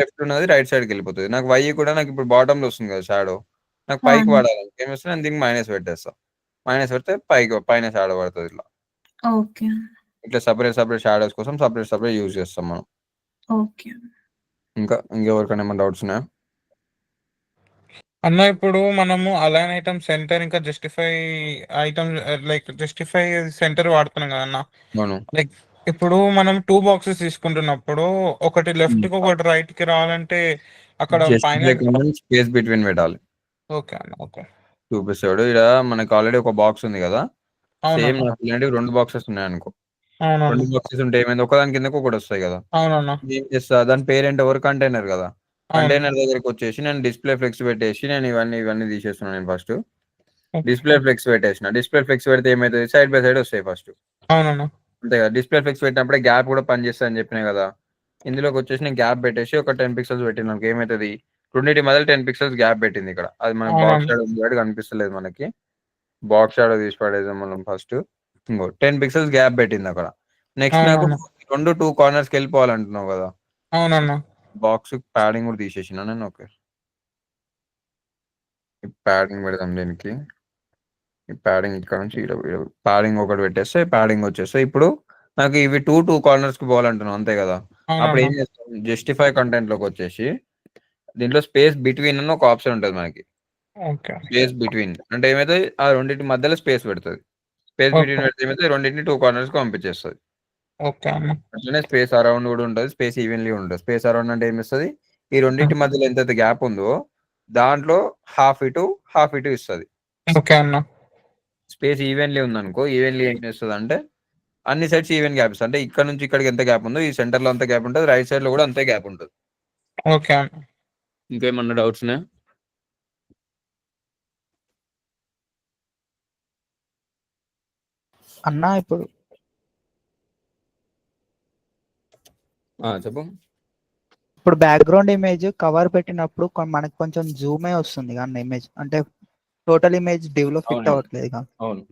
లెఫ్ట్ ఉన్నది రైట్ సైడ్ కి వెళ్ళిపోతుంది. నాకు వై కూడా నాకు ఇప్పుడు బాటమ్ లో వస్తుంది కదా షాడో, నాకు పైకి పడాలి ఏమొస్తుంది నేను దీనికి మైనస్ పెట్టేస్తా. మైనస్ పెడితే పైన షాడో పడుతుంది. ఇట్లా సపరేట్ షాడోస్ కోసం సపరేట్ యూజ్ చేస్తాం మనం. ఇంకెవరికైనా ఏమైనా డౌట్స్ ఉన్నాయా? అన్న ఇప్పుడు మనము అలైన్ ఐటమ్ సెంటర్ ఇంకా justify item like justify centre వాడుతున్నాం కదా అన్న. లైక్ ఇప్పుడు మనం 2 బాక్సెస్ తీసుకుంటున్నప్పుడు ఒకటి లెఫ్ట్ కి ఒకటి రైట్ కి రావాలంటే అక్కడ పైన స్పేస్ బిట్వీన్ పెట్టాలి. ఓకే అన్న. ఓకే చూపిస్తాడు ఇక్కడ మనకి ఆల్రెడీ ఒక బాక్స్ ఉంది కదా, సేమ్ ఇలాంటి 2 బాక్సెస్ ఉన్నాయి అనుకో. 2 బాక్సెస్ ఉంటే ఏమైంది ఒకదాని కిందకి ఒకటి వస్తాయి కదా. ఏం చేస్తా దాని పేరెంట్ ఎవరు కంటైనర్ కదా. కంటైనర్ దగ్గరికి వచ్చేసి నేను డిస్ప్లే ఫ్లెక్స్ పెట్టేసి నేను ఇవన్నీ తీసేస్తున్నాను. నేను ఫస్ట్ డిస్ప్లే ఫ్లెక్స్ పెట్టేసిన. డిస్ప్లే ఫ్లెక్స్ పెడితే ఏమైతుంది సైడ్ బై సైడ్ వస్తాయి ఫస్ట్. అంతే కదా. డిస్ప్లే ఫ్లెక్స్ పెట్టినప్పుడే గ్యాప్ కూడా పనిచేస్తా అని చెప్పినా కదా. ఇందులోకి వచ్చేసి నేను గ్యాప్ పెట్టేసి ఒక 10 పిక్సెల్స్ పెట్టిన ఏమవుతుంది రెండింటి మధ్యలో 10 పిక్సెల్స్ గ్యాప్ పెట్టింది ఇక్కడ. అది మనకి బాక్స్ షాడో ఉంది కనిపిస్తలేదు మనకి. బాక్స్ షాడో తీసి పడేద్దాం మనం ఫస్ట్. ఇంకో 10 పిక్సెల్స్ గ్యాప్ పెట్టింది అక్కడ. నెక్స్ట్ నాకు 2 కార్నర్స్ కి వెళ్ళిపోవాలంటున్నావు కదా. అవునన్నా. బాక్స్ ప్యాడింగ్ కూడా తీసేసిన నేను. ఓకే ప్యాడింగ్ పెడదాం దీనికి. ఈ ప్యాడింగ్ ఇక్కడ నుంచి ప్యాడింగ్ ఒకటి పెట్టేస్తే ప్యాడింగ్ వచ్చేస్తే ఇప్పుడు నాకు ఇవి 2 కార్నర్స్ కి పోవాలంటున్నాం అంతే కదా. అప్పుడు ఏం చేస్తాం జస్టిఫై కంటెంట్ లోకి వచ్చేసి దీంట్లో స్పేస్ బిట్వీన్ అని ఒక ఆప్షన్ ఉంటుంది మనకి. స్పేస్ బిట్వీన్ అంటే ఏమైతే ఆ రెండింటి మధ్యలో స్పేస్ పెడుతుంది. స్పేస్ బిట్వీన్ పెడితే ఏమైతే రెండింటిని 2 కార్నర్స్ కి పంపించేస్తుంది. అట్లనే స్పేస్ అరౌండ్ కూడా ఉంటుంది, స్పేస్ ఈవెన్లీ ఉంటుంది. స్పేస్ అరౌండ్ అంటే ఏమిస్తుంది ఈ రెండింటి మధ్యలో ఎంతైతే గ్యాప్ ఉందో దాంట్లో హాఫ్ ఇటు ఇస్తుంది. స్పేస్ ఈవెన్లీ ఉందనుకో ఈవెన్లీ ఏం చేస్తుంది అంటే అన్ని సైడ్స్ ఈవెన్ గ్యాప్ ఇస్తుంది. అంటే ఇక్కడ నుంచి ఇక్కడికి ఎంత గ్యాప్ ఉందో ఈ సెంటర్ లో అంత గ్యాప్ ఉంటుంది, రైట్ సైడ్ లో కూడా అంతే గ్యాప్ ఉంటుంది. ఇంకేమన్నా డౌట్స్ ఉన్నాయా? అన్నా ఇప్పుడు చెప్పు. ఇప్పుడు బ్యాక్గ్రౌండ్ ఇమేజ్ కవర్ పెట్టినప్పుడు మనకు కొంచెం జూమ్ అయి వస్తుంది కానీ ఇమేజ్ అంటే టోటల్ ఇమేజ్ డెవలప్ ఫిట్ అవ్వట్లేదు కానీ. అవును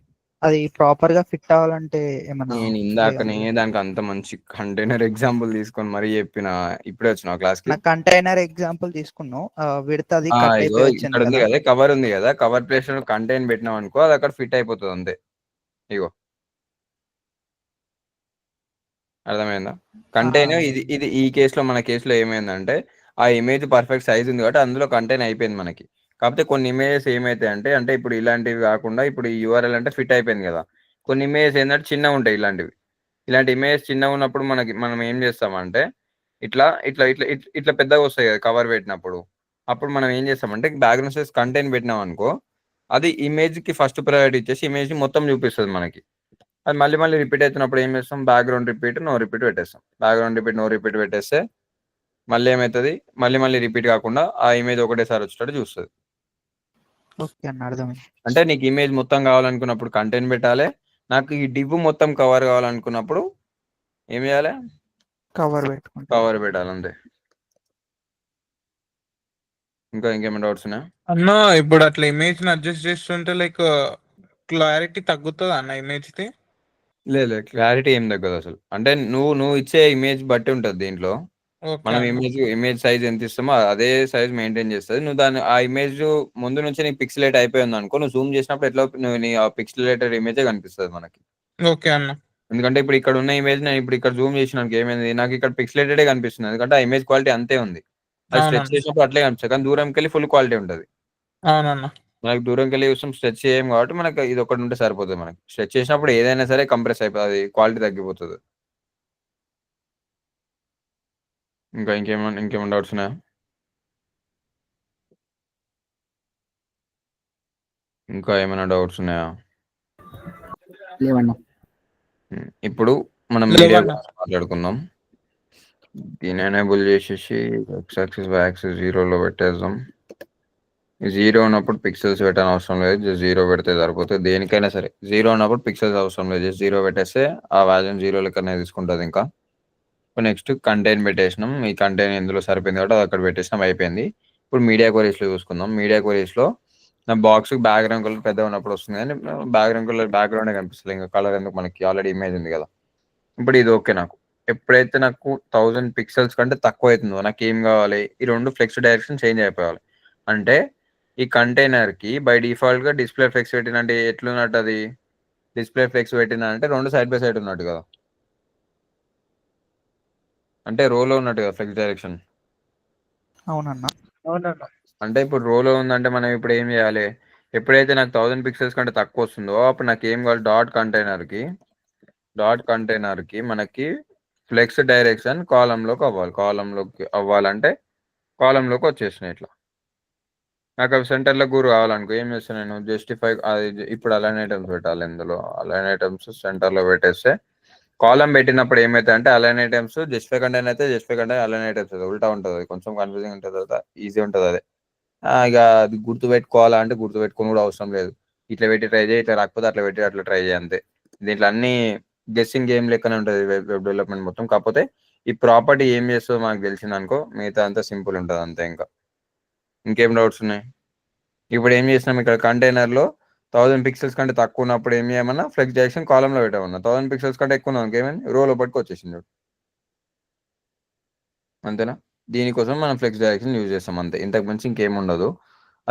అది ప్రాపర్ గా ఫిట్ అవ్వాలంటే ఏమన్నా? నేను ఇందాకనే దానికి అంత మంచి కంటైనర్ ఎగ్జాంపుల్ తీసుకొని మరీ చెప్పిన. ఇప్పుడే వచ్చిన క్లాస్ కి కంటైనర్ ఎగ్జాంపుల్ తీసుకున్నాం. విడతది ఇక్కడ ఉంది కదా కవర్ ఉంది కదా, కవర్ ప్లేస్ లో కంటైన్ పెట్టినాం అనుకో అది అక్కడ ఫిట్ అయిపోతుంది అంతే. ఇగో అర్థమైందా? కంటైన్ ఇది ఈ కేసులో మన కేసులో ఏమైందంటే ఆ ఇమేజ్ పర్ఫెక్ట్ సైజ్ ఉంది కాబట్టి అందులో కంటైన్ అయిపోయింది మనకి. కాకపోతే కొన్ని ఇమేజెస్ ఏమైతాయంటే అంటే ఇప్పుడు ఇలాంటివి కాకుండా ఇప్పుడు ఈ యూఆర్ఎల్ అంటే ఫిట్ అయిపోయింది కదా. కొన్ని ఇమేజెస్ ఏంటంటే చిన్నగా ఉంటాయి ఇలాంటివి. ఇలాంటి ఇమేజెస్ చిన్నగా ఉన్నప్పుడు మనం ఏం చేస్తామంటే ఇట్లా ఇట్లా ఇట్లా ఇట్లా పెద్దగా వస్తాయి కదా కవర్ పెట్టినప్పుడు. అప్పుడు మనం ఏం చేస్తామంటే బ్యాక్గ్రౌండ్ సైజ్ కంటైన్ పెట్టినాం అనుకో అది ఇమేజ్కి ఫస్ట్ ప్రయారిటీ ఇచ్చేసి ఇమేజ్ని మొత్తం చూపిస్తుంది మనకి. అది మళ్ళీ మళ్ళీ రిపీట్ అవుతున్నప్పుడు ఏం చేస్తాం బ్యాక్గ్రౌండ్ రిపీట్ నో రిపీట్ పెట్టేస్తాం. బ్యాక్గ్రౌండ్ రిపీట్ నో రిపీట్ పెట్టేస్తే మళ్ళీ ఏమవుతుంది మళ్ళీ మళ్ళీ రిపీట్ కాకుండా ఆ ఇమేజ్ ఒకటేసారి వచ్చేటట్టు చూస్తుంది. ఓకే అన్న అర్థమైంది. అంటే నీకు ఇమేజ్ మొత్తం కావాలనుకున్నప్పుడు కంటెంట్ పెట్టాలి. నాకు ఈ డివ్ మొత్తం కవర్ కావాలనుకున్నప్పుడు ఏం చేయాలి కవర్ పెట్టుకుంటా. కవర్ పెట్టాలి అంతే. ఇంకా ఇంకేమైనా డౌట్స్ ఉన్నాయా అన్న? ఇప్పుడు అట్లా ఇమేజ్ ని అడ్జస్ట్ చేస్తుంటే లైక్ క్లారిటీ తగ్గుతుంది అన్న ఇమేజ్ ది? లేదు క్లారిటీ ఏం తగ్గదు అసలు. అంటే నువ్వు ఇచ్చే ఇమేజ్ బట్టి ఉంటుంది దీంట్లో. ఓకే మనం అన్న. ఇమేజ్ సైజ్ ఎంత ఇస్తామో అదే సైజ్ మెయింటైన్ చేస్తుంది. నువ్వు దాన్ని ఆ ఇమేజ్ ముందు నుంచి నీకు పిక్సలేట్ అయిపోయింది అనుకో నువ్వు జూమ్ చేసినప్పుడు ఎట్లా నువ్వు నీ ఆ పిక్సలేటెడ్ ఇమేజే కనిపిస్తుంది మనకి. ఓకే అన్న. ఎందుకంటే ఇప్పుడు ఇక్కడ ఉన్న ఇమేజ్ నేను ఇప్పుడు ఇక్కడ జూమ్ చేసినానికి ఏమైంది నాకు ఇక్కడ పిక్సలేటెడే కనిపిస్తుంది. ఎందుకంటే ఆ ఇమేజ్ క్వాలిటీ అంతే ఉంది. అది స్ట్రెచ్ అవునన్న. చేసినప్పుడు అట్లే కనిపిస్తుంది కానీ దూరంకి వెళ్ళి ఫుల్ క్వాలిటీ ఉంటుంది. అవునన్న. మనకి దూరంకి వెళ్ళి చూస్తాం స్ట్రెచ్ చేయం కాబట్టి మనకి ఇది ఒకటి ఉంటే సరిపోతుంది. మనకి స్ట్రెచ్ చేసినప్పుడు ఏదైనా సరే కంప్రెస్ అయిపోతుంది క్వాలిటీ తగ్గిపోతుంది. ఇంకా ఇంకేమైనా డౌట్స్ ఉన్నాయా? ఇంకా ఏమైనా డౌట్స్ ఉన్నాయా? లేవన్నా. ఇప్పుడు మనం లేవన్నా. మీడియా గురించి మాట్లాడుకుందాం. దీని ఎనేబుల్ చేసేసి ఎక్స్ యాక్సిస్ వై యాక్సిస్ 0లో పెట్టేద్దాం. ఈ 0 ఉన్నప్పుడు పిక్సెల్స్ పెట్టని అవసరం లేదు, జస్ట్ 0 పెడితే సరిపోతుంది. దేనికైనా సరే 0 ఉన్నప్పుడు పిక్సెల్స్ అవసరం లేదు, జస్ట్ 0 పెట్టేస్తే ఆ వాల్యూమ్ 0 లెక్కనే తీసుకుంటుంది. ఇంకా నెక్స్ట్ కంటైన్ పెట్టేసినాం. ఈ కంటైన్ ఎందులో సరిపోయింది కాబట్టి అది అక్కడ పెట్టేసినాం అయిపోయింది. ఇప్పుడు మీడియా క్వరీస్లో చూసుకుందాం. మీడియా క్వరీస్లో నా బాక్స్ బ్యాక్గ్రౌండ్ కలర్ పెద్దగా ఉన్నప్పుడు వస్తుంది కానీ బ్యాక్గ్రౌండే కనిపిస్తుంది. ఇంకా కలర్ ఎందుకు మనకి ఆల్రెడీ ఇమేజ్ ఉంది కదా. ఇప్పుడు ఇది ఓకే. నాకు ఎప్పుడైతే నాకు 1000 పిక్సెల్స్ కంటే తక్కువ అవుతుందో నాకు ఏం కావాలి ఈ రెండు ఫ్లెక్స్ డైరెక్షన్ చేంజ్ అయిపోవాలి. అంటే ఈ కంటైనర్కి బై డిఫాల్ట్గా డిస్ప్లే ఫ్లెక్స్ పెట్టినంటే ఎట్లున్నట్టు అది డిస్ప్లే ఫ్లెక్స్ పెట్టిన అంటే రెండు సైడ్ బై సైడ్ ఉన్నట్టు కదా, అంటే రోలో ఉన్నట్టు కదా ఫ్లెక్స్ డైరెక్షన్. అవునన్నా. అవునన్నా. అంటే ఇప్పుడు రోలో ఉందంటే మనం ఇప్పుడు ఏం చేయాలి ఎప్పుడైతే నాకు 1000 పిక్సెల్స్ కంటే తక్కువ వస్తుందో అప్పుడు నాకు ఏం కావాలి డాట్ కంటైనర్కి మనకి ఫ్లెక్స్ డైరెక్షన్ కాలంలోకి అవ్వాలంటే కాలంలోకి వచ్చేసినాయి. ఇట్లా నాకు అవి సెంటర్లో గురు కావాలనుకో ఏం చేస్తాను నేను జస్టిఫై అది ఇప్పుడు అలైన్ ఐటమ్స్ పెట్టాలి. ఇందులో అలైన్ ఐటమ్స్ సెంటర్లో పెట్టేస్తే కాలం పెట్టినప్పుడు ఏమైతే అంటే అలైన్ ఐటమ్స్ జస్టిఫై కంటైన్ అయితే జస్టిఫై కంటైన్ అలైన్ ఐటమ్స్ అయితే ఉల్టా ఉంటుంది. అది కొంచెం కన్ఫ్యూజింగ్ ఉంటుంది, తర్వాత ఈజీ ఉంటుంది. అదే ఇక అది గుర్తు పెట్టుకోవాలా అంటే గుర్తు పెట్టుకొని కూడా అవసరం లేదు. ఇట్లా పెట్టి ట్రై చేయి, ఇట్లా రాకపోతే అట్లా పెట్టి అట్లా ట్రై చేయి అంతే. దీంట్లో అన్ని గెస్సింగ్ గేమ్ లెక్కనే ఉంటుంది వెబ్ డెవలప్మెంట్ మొత్తం. కాకపోతే ఈ ప్రాపర్టీ ఏం చేస్తుందో మనకు తెలిసింది అనుకో మిగతా అంతా సింపుల్ ఉంటుంది అంతే. ఇంకేం డౌట్స్ ఉన్నాయి? ఇప్పుడు ఏం చేసినాం ఇక్కడ కంటైనర్లో 1000 పిక్సెల్స్ కంటే తక్కువ ఉన్నప్పుడు ఏం చేయమన్నా ఫ్లెక్స్ డైరెక్షన్ కాలంలో పెట్టమన్నా. 1000 పిక్సెల్స్ కంటే ఎక్కువ ఉన్నాం ఏమైంది రోలో పట్టుకు వచ్చేసింది అంతేనా. దీనికోసం మనం ఫ్లెక్స్ డైరెక్షన్ యూజ్ చేస్తాం అంతే, ఇంతకు మించి ఇంకేం ఉండదు.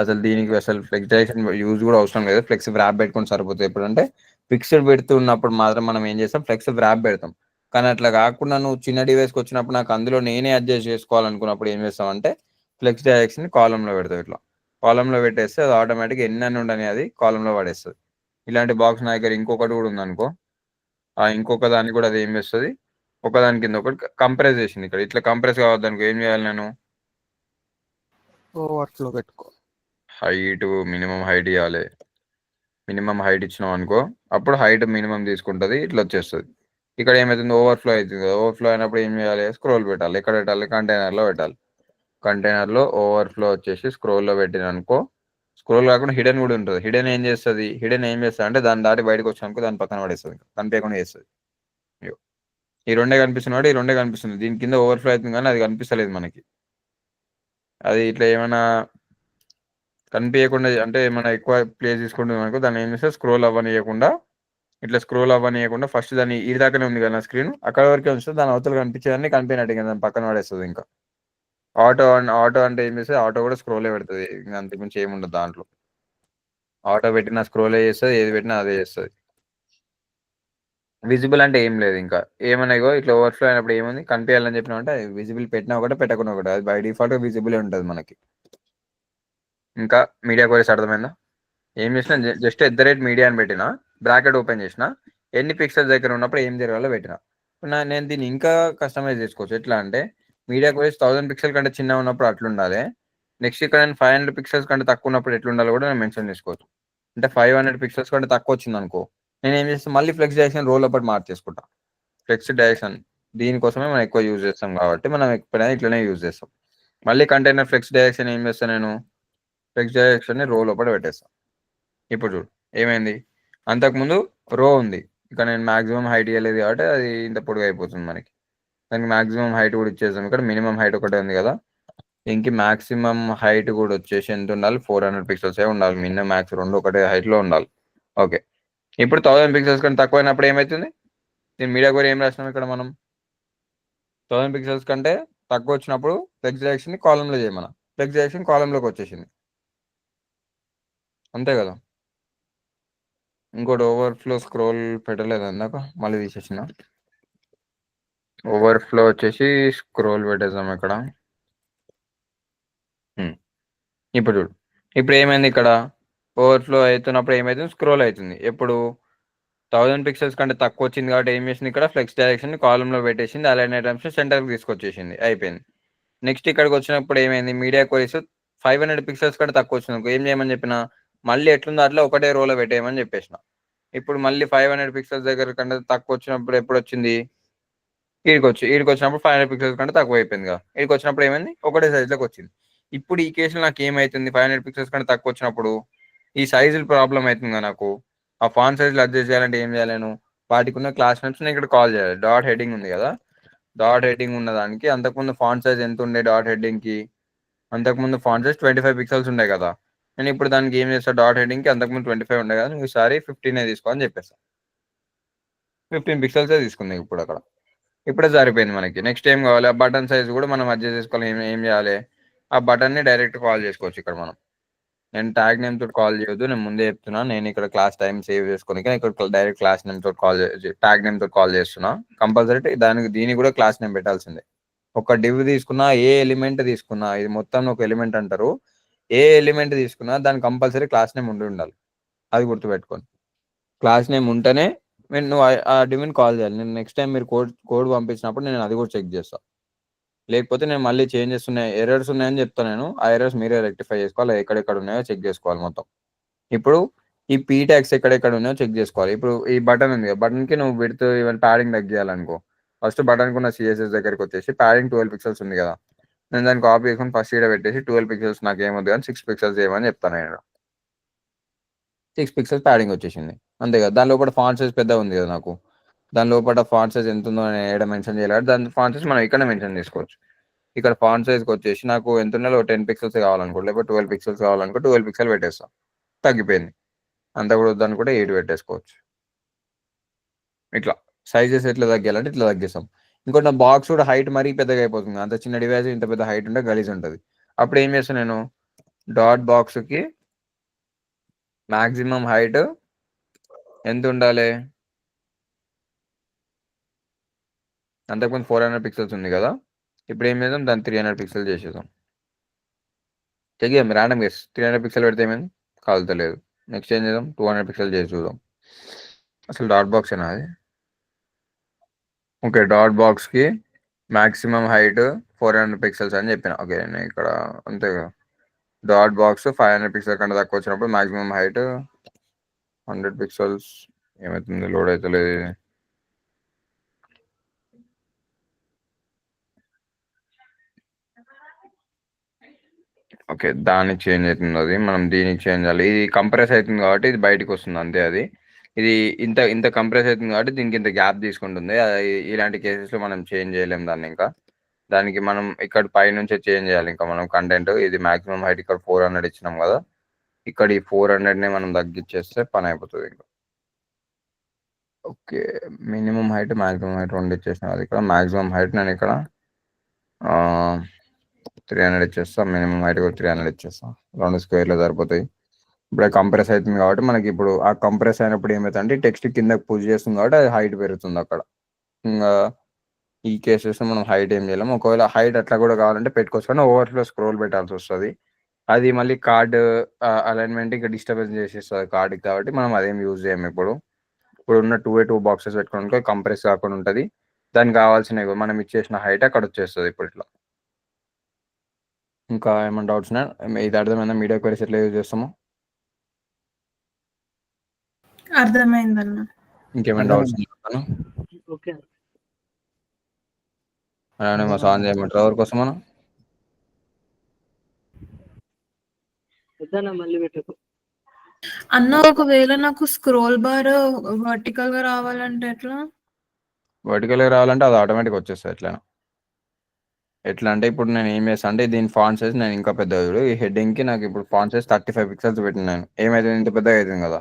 అసలు దీనికి అసలు ఫ్లెక్స్ డైరెక్షన్ యూజ్ కూడా అవసరం లేదు. ఫ్లెక్స్ వ్రాప్ పెట్టుకొని సరిపోతుంది. ఎప్పుడంటే పిక్సెల్ పెడుతున్నప్పుడు మాత్రం మనం ఏం చేస్తాం ఫ్లెక్స్ వ్రాప్ పెడతాం. కానీ అట్లా కాకుండా నువ్వు చిన్న డివైస్కి వచ్చినప్పుడు నాకు అందులో నేనే అడ్జస్ట్ చేసుకోవాలనుకున్నప్పుడు ఏం చేస్తామంటే ఫ్లెక్స్ డైరెక్షన్ కాలంలో పెడతాం. ఇట్లా కాలంలో పెట్టేస్తే అది ఆటోమేటిక్గా ఎన్ని ఉండని అది కాలంలో పడేస్తుంది. ఇలాంటి బాక్స్ నా దగ్గర ఇంకొకటి కూడా ఉందనుకో ఆ ఇంకొక దాన్ని కూడా అది ఏం చేస్తుంది ఒకదాని కింద ఒకటి కంప్రెస్ చేసింది. ఇక్కడ ఇట్లా కంప్రెస్ కావద్దానికి ఏం చేయాలి నేను ఓవర్ఫ్లో పెట్టుకో. హైట్ మినిమం హైట్ ఇవ్వాలి. మినిమం హైట్ ఇచ్చినాం అనుకో అప్పుడు హైట్ మినిమం తీసుకుంటుంది, ఇట్లా వచ్చేస్తుంది. ఇక్కడ ఏమవుతుంది ఓవర్ఫ్లో అవుతుంది కదా. ఓవర్ఫ్లో అయినప్పుడు ఏం చేయాలి స్క్రోల్ పెట్టాలి. ఎక్కడ పెట్టాలి కంటైనర్లో పెట్టాలి. కంటైనర్లో ఓవర్ఫ్లో వచ్చేసి స్క్రోల్లో పెట్టిన అనుకో స్క్రోల్ కాకుండా హిడెన్ కూడా ఉంటుంది. హిడెన్ ఏం చేస్తుంది అంటే దాన్ని దాటి బయటకు వచ్చానుకో దాని పక్కన పడేస్తుంది, కనిపించకుండా చేస్తుంది. ఈ రెండే కనిపిస్తున్నాడు, ఈ రెండే కనిపిస్తుంది. దీని కింద ఓవర్ఫ్లో అవుతుంది కానీ అది కనిపిస్తలేదు మనకి. అది ఇట్లా ఏమైనా కనిపించకుండా అంటే ఏమైనా ఎక్కువ ప్లేస్ తీసుకుంటుంది అనుకో దాన్ని ఏం చేస్తే స్క్రోల్ అవ్వనీయకుండా ఫస్ట్ దాన్ని ఈ దాకానే ఉంది కదా నా స్క్రీన్ అక్కడ వరకే ఉంచుతుంది. దాని అవతల కనిపించేదాన్ని కనిపించినట్టు దాని పక్కన పడేస్తుంది. ఇంకా ఆటో అంటే ఏం చేస్తే ఆటో కూడా స్క్రోలే పెడుతుంది, ఇంకా అంతకుమించి ఏముండదు దాంట్లో. ఆటో పెట్టినా స్క్రోలే చేస్తుంది, ఏది పెట్టినా అదే చేస్తుంది. విజిబుల్ అంటే ఏం లేదు ఇంకా ఏమన్నా ఇగో ఇట్లా ఓవర్ఫ్లో అయినప్పుడు ఏముంది కనిపించాలని చెప్పినా అంటే విజిబుల్ పెట్టినా ఒకటే పెట్టకుండా ఒకటే అది బై డిఫాల్ట్ విజిబుల్ ఉంటుంది మనకి. ఇంకా మీడియా క్వరీస్ అర్థమైందా? ఏం చేసినా జస్ట్ @media అని పెట్టినా బ్రాకెట్ ఓపెన్ చేసిన ఎన్ని పిక్సెల్స్ దగ్గర ఉన్నప్పుడు ఏం జరగాలో పెట్టిన. నేను దీన్ని ఇంకా కస్టమైజ్ చేసుకోవచ్చు. ఎట్లా అంటే మీడియా క్వరీస్ 1000 పిక్సెల్ కంటే చిన్న ఉన్నప్పుడు అట్లుండాలి. నెక్స్ట్ ఇక్కడ నేను 500 పిక్సెల్స్ కంటే తక్కువ ఉన్నప్పుడు ఎట్లుండాలో కూడా నేను మెన్షన్ చేసుకోవచ్చు. అంటే 500 పిక్సెల్స్ కంటే తక్కువ వచ్చింది అనుకో నేను ఏం చేస్తాను మళ్ళీ ఫ్లెక్స్ డైరెక్షన్ రోల్ ఒకటి మార్చేసుకుంటా. ఫ్లెక్స్ డైరెక్షన్ దీనికోసమే మనం ఎక్కువ యూజ్ చేస్తాం కాబట్టి మనం ఎప్పుడైనా ఇట్లనే యూజ్ చేస్తాం. మళ్ళీ కంటైనర్ ఫ్లెక్స్ డైరెక్షన్ ఏం చేస్తాను నేను ఫ్లెక్స్ డైరెక్షన్ రోల్ ఒకటి పెట్టేస్తాను. ఇప్పుడు చూడు ఏమైంది అంతకుముందు రో ఉంది ఇక్కడ నేను మాక్సిమం హైట్ ఇవ్వలేదు కాబట్టి అది ఇంత పొడుగు అయిపోతుంది మనకి. దానికి మాక్సిమం హైట్ కూడా ఇచ్చేస్తాం. ఇక్కడ మినిమం హైట్ ఒకటే ఉంది కదా దీనికి మాక్సిమం హైట్ కూడా వచ్చేసి ఎంత ఉండాలి 400 పిక్సెల్స్ ఉండాలి. మినిమం మ్యాక్స్ రెండు ఒకటే హైట్ లో ఉండాలి. ఓకే ఇప్పుడు 1000 పిక్సెల్స్ కంటే తక్కువ అయినప్పుడు ఏమవుతుంది దీని మీడియా కూడా ఏం రాసినాం ఇక్కడ మనం 1000 పిక్సెల్స్ కంటే తక్కువ వచ్చినప్పుడు ఫ్లెక్స్ డైరెక్షన్ కాలంలో చేయమన్నా ఫ్లెక్స్ డైరెక్షన్ కాలంలోకి వచ్చేసింది అంతే కదా. ఇంకోటి ఓవర్ఫ్లో స్క్రోల్ పెట్టలేదు అందాక మళ్ళీ తీసేసిన. ఓవర్ఫ్లో వచ్చేసి స్క్రోల్ పెట్టేద్దాం ఇక్కడ. ఇప్పుడు చూడు ఇప్పుడు ఏమైంది ఇక్కడ ఓవర్ఫ్లో అవుతున్నప్పుడు ఏమైతుంది స్క్రోల్ అవుతుంది. ఎప్పుడు 1000 పిక్సెల్స్ కంటే తక్కువ వచ్చింది కాబట్టి ఏం చేసింది ఇక్కడ ఫ్లెక్స్ డైరెక్షన్ కాలంలో పెట్టేసింది అలైన్ ఐటమ్స్ సెంటర్కి తీసుకొచ్చేసింది అయిపోయింది. నెక్స్ట్ ఇక్కడికి వచ్చినప్పుడు ఏమైంది మీడియా క్వరీస్ 500 పిక్సెల్స్ కంటే తక్కువ వచ్చింది ఏం చేయమని చెప్పిన మళ్ళీ ఎట్లుందో అట్లా ఒకటే రోలో పెట్టేయమని చెప్పేసిన. ఇప్పుడు మళ్ళీ 500 పిక్సెల్స్ దగ్గర కంటే తక్కువ వచ్చినప్పుడు ఎప్పుడు వచ్చింది ఈడికి వచ్చినప్పుడు 500 పిక్సెల్స్ కంటే తక్కువ అయిపోయింది కదా. ఈడికి వచ్చినప్పుడు ఏమైంది ఒకటే సైజులోకి వచ్చింది. ఇప్పుడు ఈ కేసులో నాకు ఏమైతుంది 500 పిక్సెల్స్ కంటే తక్కువ వచ్చినప్పుడు ఈ సైజులు ప్రాబ్లం అవుతుంది కదా నాకు. ఆ ఫాంట్ సైజులు అడ్జస్ట్ చేయాలంటే ఏం చేయాలి నేను వాటికి ఉన్న క్లాస్ నేమ్స్ నేను ఇక్కడ కాల్ చేయాలి. డాట్ హెడ్డింగ్ ఉంది కదా డాట్ హెడ్డింగ్ ఉన్న దానికి అంతకుముందు ఫాంట్ సైజ్ ఎంత ఉండే డాట్ హెడ్డింగ్కి అంతకుముందు ఫాంట్ సైజ్ 25 పిక్సెల్స్ ఉండే కదా. నేను ఇప్పుడు దానికి ఏం చేస్తాను డాట్ హెడ్డింగ్కి అంతకుముందు 25 ఉండే కదా నువ్వు ఈసారి 15 తీసుకో అని చెప్పేస్తాను. 15 పిక్సెల్సే తీసుకుంది ఇప్పుడు అక్కడ. ఇప్పుడే సరిపోయింది మనకి. నెక్స్ట్ ఏం కావాలి ఆ బటన్ సైజ్ కూడా మనం అడ్జస్ట్ చేసుకోవాలి. ఏం చేయాలి ఆ బటన్ని డైరెక్ట్ కాల్ చేసుకోవచ్చు ఇక్కడ మనం. నేను ట్యాగ్ నేమ్ తోటి కాల్ చేయొద్దు నేను ముందే చెప్తున్నా. నేను ఇక్కడ క్లాస్ టైం సేవ్ చేసుకొని ఇక్కడ డైరెక్ట్ క్లాస్ నేమ్ తోటి కాల్ ట్యాగ్ నేమ్ తోటి కాల్ చేస్తున్నా. కంపల్సరీ దీనికి కూడా క్లాస్ నేమ్ పెట్టాల్సిందే. ఒక డివ్ తీసుకున్నా ఏ ఎలిమెంట్ తీసుకున్నా ఇది మొత్తం ఒక ఎలిమెంట్ అంటారు. ఏ ఎలిమెంట్ తీసుకున్నా దానికి కంపల్సరీ క్లాస్ నేమ్ ఉండాలి. అది గుర్తుపెట్టుకోండి. క్లాస్ నేమ్ ఉంటేనే నువ్వు ఆ డివ్ని కాల్ చేయాలి. నేను నెక్స్ట్ టైం మీరు కోడ్ పంపించినప్పుడు నేను అది కూడా చెక్ చేస్తాను. లేకపోతే నేను మళ్ళీ చేంజెస్ ఉన్నాయి ఎర్రర్స్ ఉన్నాయని చెప్తాను. నేను ఆ ఎర్రర్స్ మీరే రెక్టిఫై చేసుకోవాలి. ఎక్కడెక్కడ ఉన్నాయో చెక్ చేసుకోవాలి మొత్తం. ఇప్పుడు ఈ పీ ట్యాగ్స్ ఎక్కడెక్కడ ఉన్నాయో చెక్ చేసుకోవాలి. ఇప్పుడు ఈ బటన్ ఉంది బటన్కి నువ్వు విడ్త్ ఈవెన్ ప్యాడింగ్ తగ్గియాలనుకో ఫస్ట్ బటన్కి ఉన్న సిఎస్ఎస్ దగ్గరికి వచ్చేసి ప్యాడింగ్ 12 పిక్సెల్స్ ఉంది కదా నేను దాన్ని కాపీ చేసుకొని ఫస్ట్ ఈడ పెట్టేసి 12 పిక్సెల్స్ నాకు ఏమొద్దు కానీ 6 పిక్సెల్స్ ఏమని చెప్తాను. నేను 6 పిక్సెల్స్ ప్యాడింగ్ వచ్చేసింది అంతే కదా. దాని లోపల ఫాంట్ సైజ్ పెద్ద ఉంది కదా నాకు దాని లోపల ఫాంట్ సైజ్ ఎంత ఉందో నేను ఏడ మెన్షన్ చేయాలి దాని ఫాంట్ సైజ్ మనం ఇక్కడ మెన్షన్ చేసుకోవచ్చు. ఇక్కడ ఫాంట్ సైజ్కి వచ్చేసి నాకు ఎంత ఉండాలో 10 పిక్సెల్స్ కావాలనుకో లేకపోతే 12 పిక్సెల్స్ కావాలనుకో 12 పిక్సెల్ పెట్టేస్తాం తగ్గిపోయింది. అంతా కూడా వద్దని కూడా 8 పెట్టేసుకోవచ్చు. ఇట్లా సైజెస్ ఎట్లా తగ్గాలంటే ఇట్లా తగ్గిస్తాం. ఇంకోటి నా బాక్స్ కూడా హైట్ మరీ పెద్దగా అయిపోతుంది. అంత చిన్న డివైస్ ఇంత పెద్ద హైట్ ఉంటే గలీజ్ ఉంటుంది. అప్పుడు ఏం చేస్తాను నేను డాట్ బాక్స్కి మాక్సిమం హైట్ ఎంత ఉండాలి అంతకుముందు 400 పిక్సెల్స్ ఉంది కదా ఇప్పుడు ఏం చేద్దాం దాన్ని 300 పిక్సెల్ చేసేద్దాం. చెక్ చేద్దాం ర్యాండమ్ గెస్ 300 పిక్సెల్ పెడితే ఏమైంది కాలుతలేదు. నెక్స్ట్ ఏం చేద్దాం 200 పిక్సెల్ చేసి చూద్దాం. అసలు డాట్ బాక్స్ ఏనా అది ఓకే డాట్ బాక్స్కి మాక్సిమం హైట్ 400 పిక్సెల్స్ అని చెప్పిన. ఓకే నేను ఇక్కడ అంతే కదా డాట్ బాక్స్ 500 పిక్సెల్ కంటే తక్కువ వచ్చినప్పుడు మాక్సిమం హైట్ 100 పిక్సెల్స్ ఏమవుతుంది లోడ్ అవుతలేదు. ఓకే దానికి చేంజ్ అవుతుంది అది మనం దీనికి చేంజ్ చేయాలి. ఇది కంప్రెస్ అవుతుంది కాబట్టి ఇది బయటకు వస్తుంది అంతే. అది ఇది ఇంత కంప్రెస్ అవుతుంది కాబట్టి దీనికి ఇంత గ్యాప్ తీసుకుంటుంది. ఇలాంటి కేసెస్లో మనం చేంజ్ చేయలేము దాన్ని. ఇంకా దానికి మనం ఇక్కడ పైనుంచే చేంజ్ చేయాలి. ఇంకా మనం కంటెంట్ ఇది మాక్సిమం హైట్ ఇక్కడ 400 ఇచ్చినాం కదా ఇక్కడ ఈ 400ని మనం తగ్గించేస్తే పని అయిపోతుంది. ఇంకా okay minimum height maximum height రెండు ఇచ్చేసినాం. అది ఇక్కడ మాక్సిమం హైట్ నేను ఇక్కడ 300 ఇచ్చేస్తాం. మినిమం హైట్ కూడా 300 ఇచ్చేస్తాం. 2 స్క్వేర్లు సరిపోతాయి. ఇప్పుడు కంప్రెస్ అవుతుంది కాబట్టి మనకి ఇప్పుడు ఆ కంప్రెస్ అయినప్పుడు ఏమవుతుందంటే టెక్స్ట్ కిందకి పుష్ చేస్తుంది కాబట్టి అది హైట్ పెరుగుతుంది అక్కడ. ఇంకా ఈ కేసెస్ మనం హైట్ ఏం చేయలేము. ఒకవేళ హైట్ అట్లా కూడా కావాలంటే పెట్టుకోవచ్చు, కానీ ఓవర్ఫ్లో స్క్రోల్ పెట్టాల్సి వస్తుంది. అది మళ్ళీ కార్డ్ అలైన్మెంట్ ఇంకా డిస్టర్బెన్స్ చేసేస్తుంది కార్డ్కి, కాబట్టి మనం అదేం యూజ్ చేయము. ఇప్పుడు ఉన్న 2 బాక్సెస్ పెట్టుకోవడానికి కంప్రెస్ కాకుండా ఉంటుంది. దానికి కావాల్సినవి మనం ఇచ్చేసిన హైట్ అక్కడ వచ్చేస్తుంది. ఇప్పుడు ఇట్లా ఇంకా ఏమైనా డౌట్స్ ఇది అర్థమైందా? మీడియా క్వరీస్ ఎట్లా యూజ్ చేస్తాము? అర్థమైందన్న. ఇంకేమైనా డౌట్స్ ఓకే అలానే మా సాన్ చేయమంటారు ఎవరి కోసం మనం మళ్ళీ పెట్టకు. అన్న ఒకవేళ నాకు స్క్రోల్ బార్ వర్టికల్ గా రావాలంటే ఎట్లా? వర్టికల్గా రావాలంటే అది ఆటోమేటిక్ వచ్చేస్తుంది. ఎట్లా అంటే ఇప్పుడు నేను ఏం చేస్తాను అంటే దీని ఫాంట్ సైజ్ నేను ఇంకా పెద్ద ఈ హెడ్డింగ్కి నాకు ఇప్పుడు ఫాంట్ సైజ్ 35 పిక్సెల్స్ పెట్టినాను. ఏమైతుంది, ఇంత పెద్దగా అవుతుంది కదా,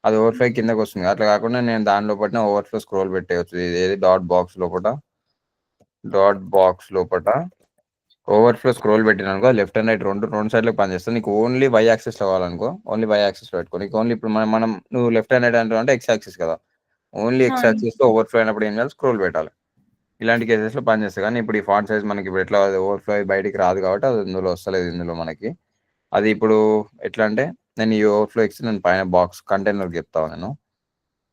అది ఓవర్ఫ్లో కిందకి వస్తుంది. అట్లా కాకుండా నేను దాని లోపల ఓవర్ఫ్లో స్క్రోల్ పెట్టేయచ్చు. ఏది డాట్ బాక్స్ లోపల ఓవర్ఫ్లో స్క్రోల్ పెట్టినానుకో లెఫ్ట్ అండ్ రైట్ రెండు సైడ్లకు పనిచేస్తుంది. నీకు ఓన్లీ వై యాక్సిస్ కావాలనుకో ఓన్లీ వై యాక్సిస్ పెట్టుకో. నీకు ఓన్లీ ఇప్పుడు మనం నువ్వు లెఫ్ట్ అండ్ రైట్ అంటే ఎక్స్ యాక్సిస్ కదా, ఓన్లీ ఎక్స్ యాక్సిస్లో ఓవర్ఫ్లో అయినప్పుడు ఏం చేయాలి, స్క్రోల్ పెట్టాలి. ఇలాంటి కేసెస్లో పనిచేస్తుంది. కానీ ఇప్పుడు ఈ ఫాంట్ సైజ్ మనకి ఇప్పుడు ఎట్లా ఓవర్ఫ్లో బయటికి రాదు కాబట్టి అది ఇందులో వస్తలేదు. ఇందులో మనకి అది ఇప్పుడు ఎట్లా అంటే నేను ఈ ఓవర్ఫ్లో ఎక్స్ నేను పైన బాక్స్ కంటైనర్కి చెప్తాను నేను.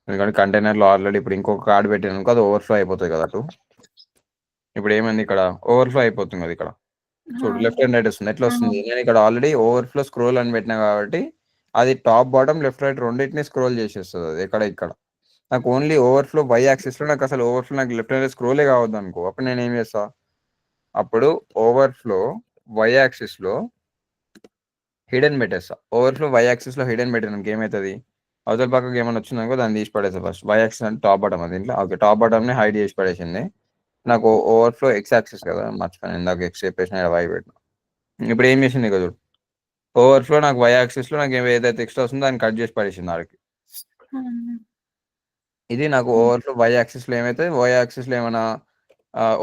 ఎందుకంటే కంటైనర్లో ఆల్రెడీ ఇప్పుడు ఇంకొక కార్డ్ పెట్టాను అది ఓవర్ఫ్లో అయిపోతుంది కదా. ఇప్పుడు ఏమైంది, ఇక్కడ ఓవర్ఫ్లో అయిపోతుంది కదా. ఇక్కడ చూడు లెఫ్ట్ అండ్ రైట్ వస్తుంది. ఎట్లా వస్తుంది, నేను ఇక్కడ ఆల్రెడీ ఓవర్ఫ్లో స్క్రోల్ అని పెట్టినా కాబట్టి అది టాప్ బాటమ్ లెఫ్ట్ రైట్ రెండింటిని స్క్రోల్ చేసేస్తుంది. అది ఇక్కడ నాకు ఓన్లీ ఓవర్ఫ్లో వై యాక్సిస్లో నాకు అసలు ఓవర్ఫ్లో నాకు లెఫ్ట్ అండ్ రైట్ స్క్రోలే కావద్దు అనుకో, అప్పుడు నేను ఏం చేస్తా, అప్పుడు ఓవర్ఫ్లో వై యాక్సిస్లో హిడెన్ పెట్టేస్తా. ఓవర్ఫ్లో వై యాక్సిస్లో హిడెన్ పెట్టడానికి ఏమవుతుంది, అవతల పక్కకి ఏమైనా వచ్చిందనుకో దాన్ని తీసి పడేస్తా. ఫస్ట్ వై యాక్సిస్ అంటే టాప్ బాటమ్, అది ఇంట్లో ఓకే టాప్ బాటమ్ని హైడ్ చేసి పడేసింది. నాకు ఓవర్ఫ్లో ఎక్స్ యాక్సిస్ కదా, మర్చిపోయాను ఇందాక ఎక్స్ చెప్పేసిన వై పెట్టిన. ఇప్పుడు ఏం చేసింది కదా చూడు, ఓవర్ఫ్లో నాకు వై యాక్సిస్లో నాకు ఏదైతే ఎక్స్ట్రా వస్తుందో దాన్ని కట్ చేసి పడేసింది ఆడికి. ఇది నాకు ఓవర్ఫ్లో వై యాక్సిస్లో ఏమైతే వై యాక్సిస్లో ఏమైనా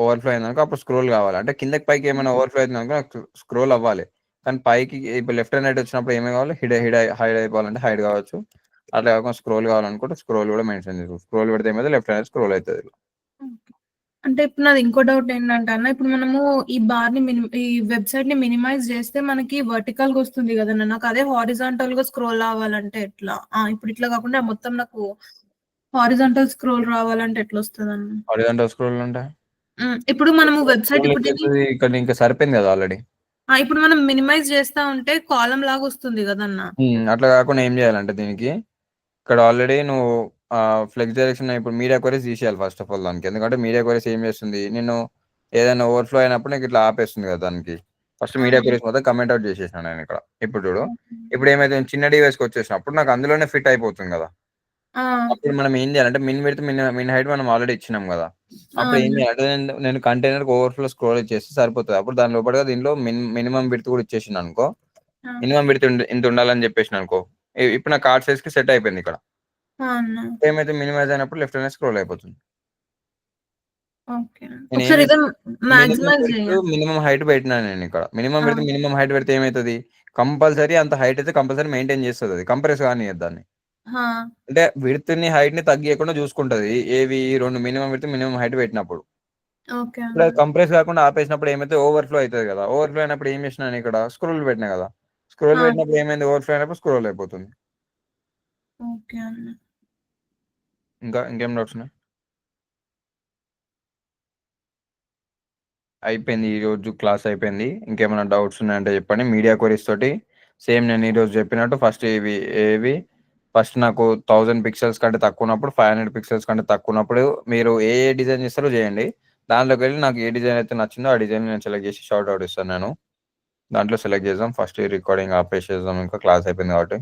ఓవర్ఫ్లో అయిందనుకో అప్పుడు స్క్రోల్ కావాలి. అంటే కిందకి పైకి ఏమైనా ఓవర్ఫ్లో అయిందనుకో నాకు స్క్రోల్ అవ్వాలి. కానీ పైకి ఇప్పుడు లెఫ్ట్ అండ్ రైట్ వచ్చినప్పుడు ఏమేమి కావాలి, హైడ్ అయిపోవాలంటే హైడ్ కావచ్చు. అట్లా కాకుండా స్క్రోల్ కావాలనుకుంటే స్క్రోల్ కూడా మెన్షన్ చేసుకో. స్క్రోల్ పెడితే ఏమైతే లెఫ్ట్ హ్యాండ్ స్క్రోల్ అవుతుంది. అంటే ఇప్పుడు నాది ఇంకో డౌట్ ఏంటంటే అన్న, ఇప్పుడు మనము ఈ బార్ ని ఈ వెబ్సైట్ ని మినిమైజ్ చేస్తే మనకి వర్టికల్ గా వస్తుంది కదన్న, నాకు అదే హారిజాంటల్ గా స్క్రోల్ అవ్వాలంటే ఎట్లా? ఇప్పుడు ఇట్లా కాకుండా మొత్తం నాకు హారిజాంటల్ స్క్రోల్ రావాలంటే ఎట్లా వస్తుంది అన్న? హారిజాంటల్ స్క్రోల్ అంటే ఇప్పుడు మనము వెబ్సైట్ ఇక్కడ ఇంకా సరిపోయింది కదా ఆల్రెడీ. ఇప్పుడు మనం మినిమైజ్ చేస్తా ఉంటే కాలం లాగా వస్తుంది కదన్న. అట్లా కాకుండా ఏం చేయాలంటే దీనికి ఇక్కడ ఆల్రెడీ నువ్వు ఫ్లెక్స్ డైరెక్షన్ ఇప్పుడు మీడియా క్వరీస్ తీసేయాలి ఫస్ట్ ఆఫ్ ఆల్ దానికి. ఎందుకంటే మీడియా క్వరీస్ ఏం చేస్తుంది, నేను ఏదైనా ఓవర్ఫ్లో అయినప్పుడు నీకు ఇట్లా ఆపేస్తుంది కదా దానికి. ఫస్ట్ మీడియా క్వరీస్ మొత్తం కమెంట్ అవుట్ చేసేసాను నేను ఇక్కడ. ఇప్పుడు చూడు, ఇప్పుడు ఏమైతే చిన్న డివైస్కి వచ్చేసినప్పుడు నాకు అందులోనే ఫిట్ అయిపోతుంది కదా. అప్పుడు మనం ఏం చేయాలంటే మిన్ పెడితే మిన్ హైట్ మనం ఆల్రెడీ ఇచ్చినాం కదా. అప్పుడు ఏం చేయాలంటే నేను కంటైనర్ ఓవర్ఫ్లో స్క్రోల్ చేస్తే సరిపోతుంది. అప్పుడు దాని లోపల దీనిలో మినిమం బిడ్త్ కూడా ఇచ్చేసిన అనుకో, మినిమం బిడ్త్ ఇంత ఉండాలని చెప్పేసిన అనుకో, ఇప్పుడు నా కార్డ్ సైజ్ కి సెట్ అయిపోయింది. ఇక్కడ ఏమైతే మినిమైజ్ అయినప్పుడు లెఫ్ట్ హ్యాండ్ స్క్రోల్ అయిపోతుంది. మినిమం హైట్ పెట్టినా నేను ఇక్కడ. మినిమం హైట్ పెడితే ఏమైతుంది, కంపల్సరీ అంత హైట్ అయితే కంపల్సరీ మెయింటైన్ చేస్తుంది. అది కంప్రెస్ కానీ దాన్ని అంటే విడ్త్ ని హైట్ ని తగ్గకుండా చూసుకుంటది. ఏవి రెండు మినిమం విడ్త్ మినిమం హైట్ పెట్టినప్పుడు. కంప్రెస్ కాకుండా ఆపేసినప్పుడు ఏమైతే ఓవర్ఫ్లో అవుతుంది కదా. ఓవర్ఫ్లో అయినప్పుడు ఏం చేసినా ఇక్కడ స్క్రోల్ పెట్టినా కదా. స్క్రోల్ పెట్టినప్పుడు ఏమైంది, ఓవర్ఫ్లో అయినప్పుడు స్క్రోల్ అయిపోతుంది. ఇంకేం డౌట్స్ ఉన్నాయి? అయిపోయింది, ఈ రోజు క్లాస్ అయిపోయింది. ఇంకేమైనా డౌట్స్ ఉన్నాయంటే చెప్పండి. మీడియా క్వరీస్ తోటి సేమ్ నేను ఈరోజు చెప్పినట్టు ఫస్ట్ నాకు 1000 పిక్సెల్స్ కంటే తక్కువ ఉన్నప్పుడు, 500 పిక్సెల్స్ కంటే తక్కువ ఉన్నప్పుడు మీరు ఏ డిజైన్ చేస్తారో చేయండి. దాంట్లోకి వెళ్ళి నాకు ఏ డిజైన్ అయితే నచ్చిందో ఆ డిజైన్ నేను సెలెక్ట్ చేసి షార్ట్ అవుట్ ఇస్తాను. నేను దాంట్లో సెలెక్ట్ చేద్దాం. ఫస్ట్ రికార్డింగ్ ఆపేసేద్దాం, ఇంకా క్లాస్ అయిపోయింది కాబట్టి.